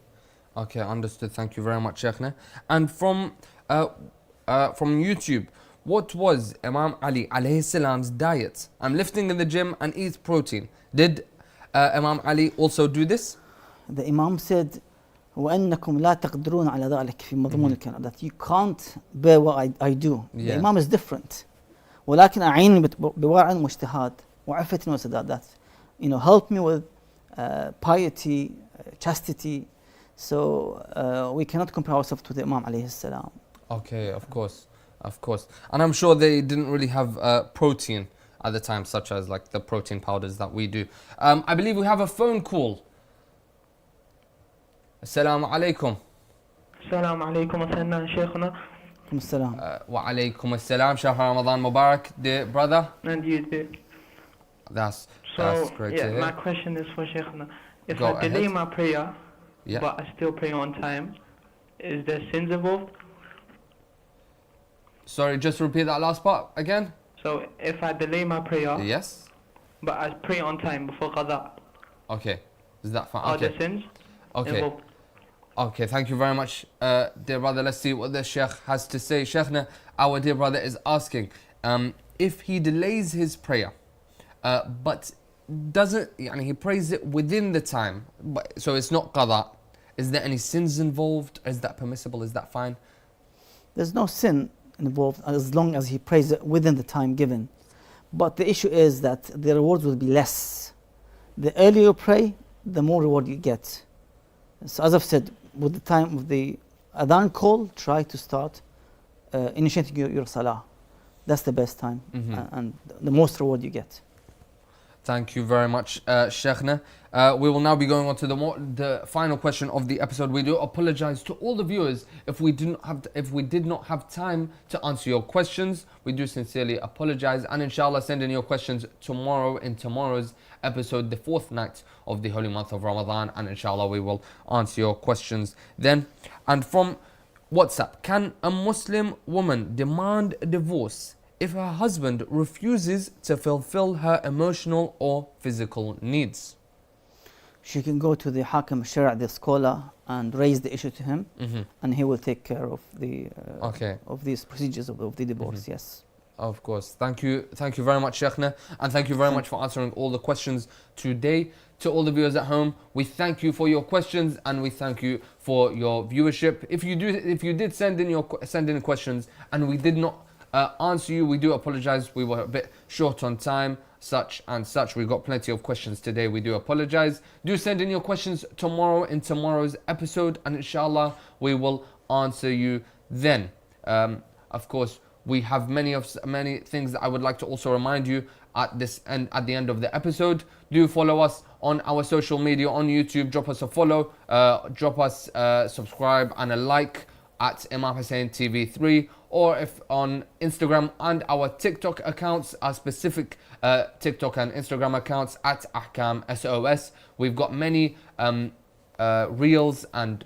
understood. Thank you very much, Sheikhna. And from YouTube, what was Imam Ali alayhi salam's diet? I'm lifting in the gym and eat protein. Did Imam Ali also do this? The Imam said, وَأَنَّكُمْ لَا تَقْدِرُونَ عَلَى ذَلِكَ فِي مَضْمُونِ الْكَلَامِ, that you can't bear what I do. The Imam is different. ولكن أعين بورع واجتهاد وعفة وسداد. That, you know, help me with piety, chastity. So we cannot compare ourselves to the Imam alayhi salam. Okay, of course. And I'm sure they didn't really have protein at the time, such as like the protein powders that we do. I believe we have a phone call. Assalamu alaikum. السلام عليكم وسهلا شيخنا. Wa alaykum assalam. Shahr Ramadan Mubarak, dear brother. And you too. That's So, great to hear. my question is for Sheikhna. If Go I delay ahead. my prayer, Yeah. but I still pray on time, is there sins involved? Sorry, just repeat that last part again. So, if I delay my prayer, Yes. but I pray on time before qada, Okay. Is that fine? are Okay. there sins Okay. involved? Okay, thank you very much, dear brother. Let's see what the Sheikh has to say. Sheikhna, our dear brother is asking, if he delays his prayer, but doesn't, he prays it within the time, but, so it's not qada, is there any sins involved? Is that permissible? Is that fine? There's no sin involved as long as he prays it within the time given. But the issue is that the rewards will be less. The earlier you pray, the more reward you get. So as I've said, with the time of the adhan call, try to start initiating your salah. That's the best time and the most reward you get. Thank you very much, Sheikhna. We will now be going on to the final question of the episode. We do apologize to all the viewers if we did not have time to answer your questions. We do sincerely apologize, and inshallah send in your questions tomorrow in tomorrow's episode, the 4th night of the holy month of Ramadan, and inshallah we will answer your questions then. And from WhatsApp, can a Muslim woman demand a divorce if her husband refuses to fulfill her emotional or physical needs? She can go to the Ahkam SOS, the scholar, and raise the issue to him, and he will take care of the of these procedures of the divorce. Yes. Of course. Thank you very much, Sheikhna, and thank you very much for answering all the questions today. To all the viewers at home, we thank you for your questions and we thank you for your viewership. If you did send in questions and we did not answer you, we do apologize. We were a bit short on time, such and such. We got plenty of questions today. We do apologize. Do send in your questions tomorrow in tomorrow's episode, and inshallah we will answer you then. Of course, we have many things that I would like to also remind you at the end of the episode. Do follow us on our social media on YouTube. Drop us a follow, drop us subscribe and a like at Imam Hussein TV 3, or if on Instagram and our TikTok accounts, our specific TikTok and Instagram accounts at Ahkam SOS. We've got many reels and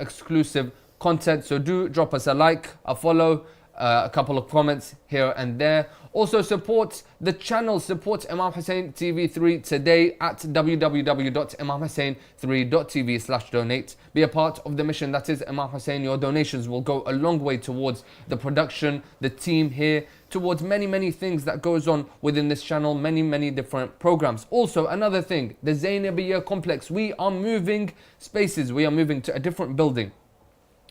exclusive content, so do drop us a like, a follow, a couple of comments here and there. Also support the channel, support Imam Hussein TV 3 today at www.imamhussein3.tv/donate. Be a part of the mission that is Imam Hussein. Your donations will go a long way towards the production, the team here, towards many things that goes on within this channel, many different programs. Also, another thing, the Zainabiyya complex, we are moving spaces, we are moving to a different building.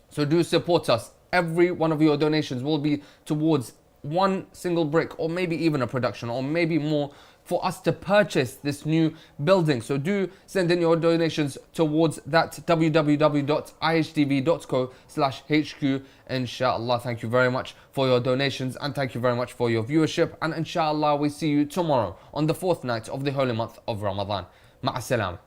So do support us. Every one of your donations will be towards one single brick, or maybe even a production, or maybe more, for us to purchase this new building. So do send in your donations towards that, www.ihtv.co/HQ. Inshallah, thank you very much for your donations and thank you very much for your viewership. And inshallah, we see you tomorrow on the 4th night of the holy month of Ramadan. Ma'a salam.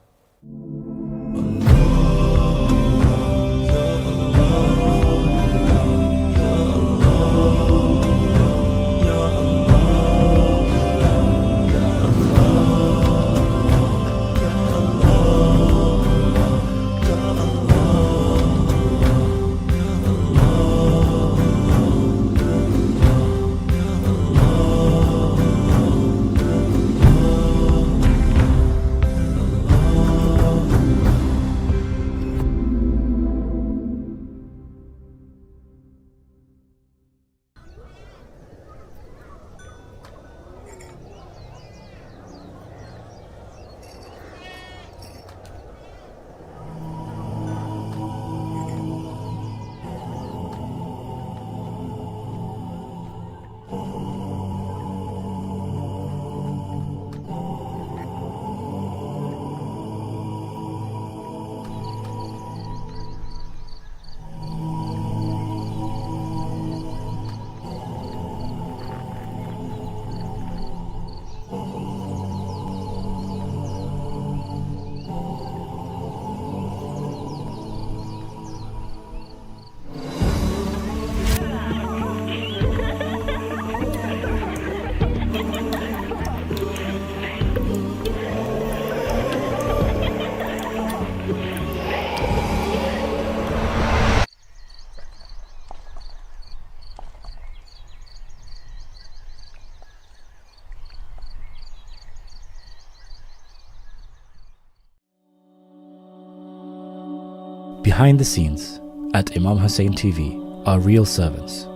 behind the scenes at Imam Hussein TV are real servants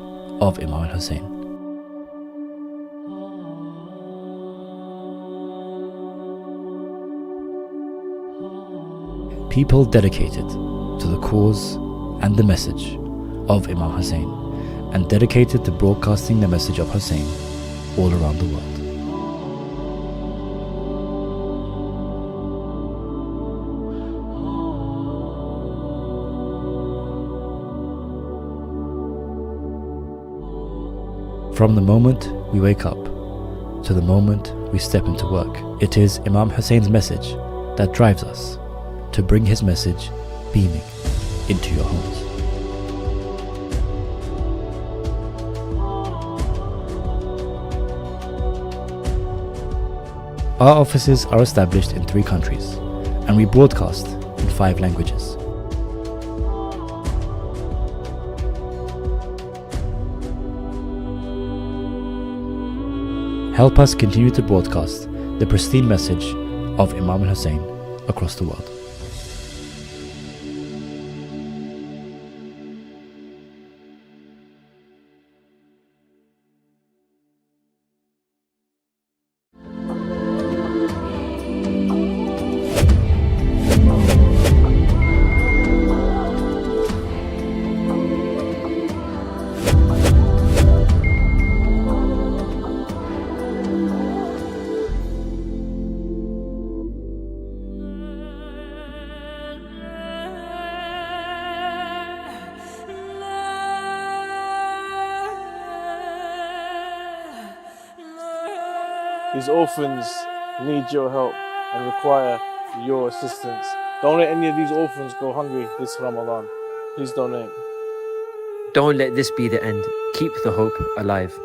of Imam Hussein. People dedicated to the cause and the message of Imam Hussein, and dedicated to broadcasting the message of Hussein all around the world. From the moment we wake up to the moment we step into work, it is Imam Hussein's message that drives us to bring his message beaming into your homes. Our offices are established in 3 countries, and we broadcast in 5 languages. Help us continue to broadcast the pristine message of Imam Hussein across the world. These orphans need your help and require your assistance. Don't let any of these orphans go hungry this Ramadan. Please donate. Don't let this be the end. Keep the hope alive.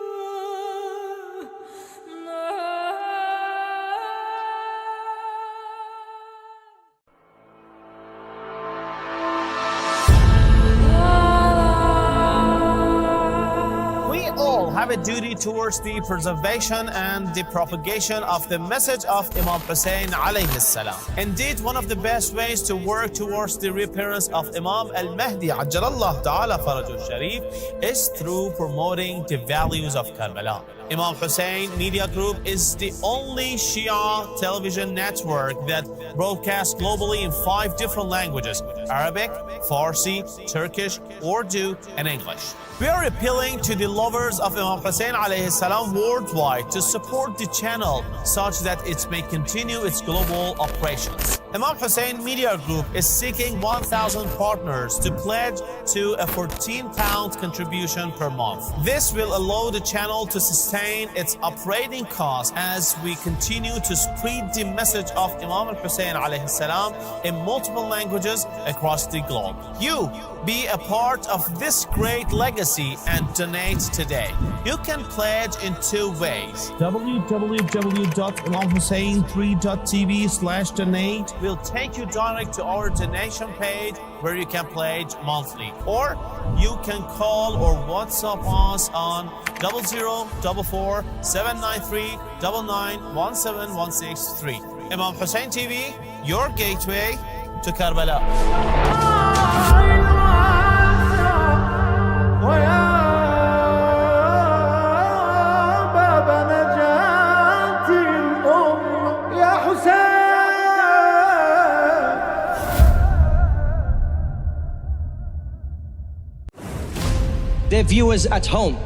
Have a duty towards the preservation and the propagation of the message of Imam Hussein alayhi salam. Indeed, one of the best ways to work towards the reappearance of Imam al-Mahdi ajjalallahu ta'ala farajul sharif is through promoting the values of Karbala. Imam Hussein Media Group is the only Shia television network that broadcasts globally in 5 different languages: Arabic, Farsi, Turkish, Urdu, and English. We are appealing to the lovers of Imam Hussein alayhi salam worldwide to support the channel such that it may continue its global operations. Imam Hussein Media Group is seeking 1,000 partners to pledge to a £14 contribution per month. This will allow the channel to sustain its operating costs as we continue to spread the message of Imam Hussein alayhi salam in multiple languages across the globe. You be a part of this great legacy and donate today. You can pledge in 2 ways. www.imamhussein3.tv/donate will take you direct to our donation page where you can pledge monthly. Or you can call or WhatsApp us on 0044 793 9917163. Imam Hussein TV, your gateway to Karbala. Dear viewers at home,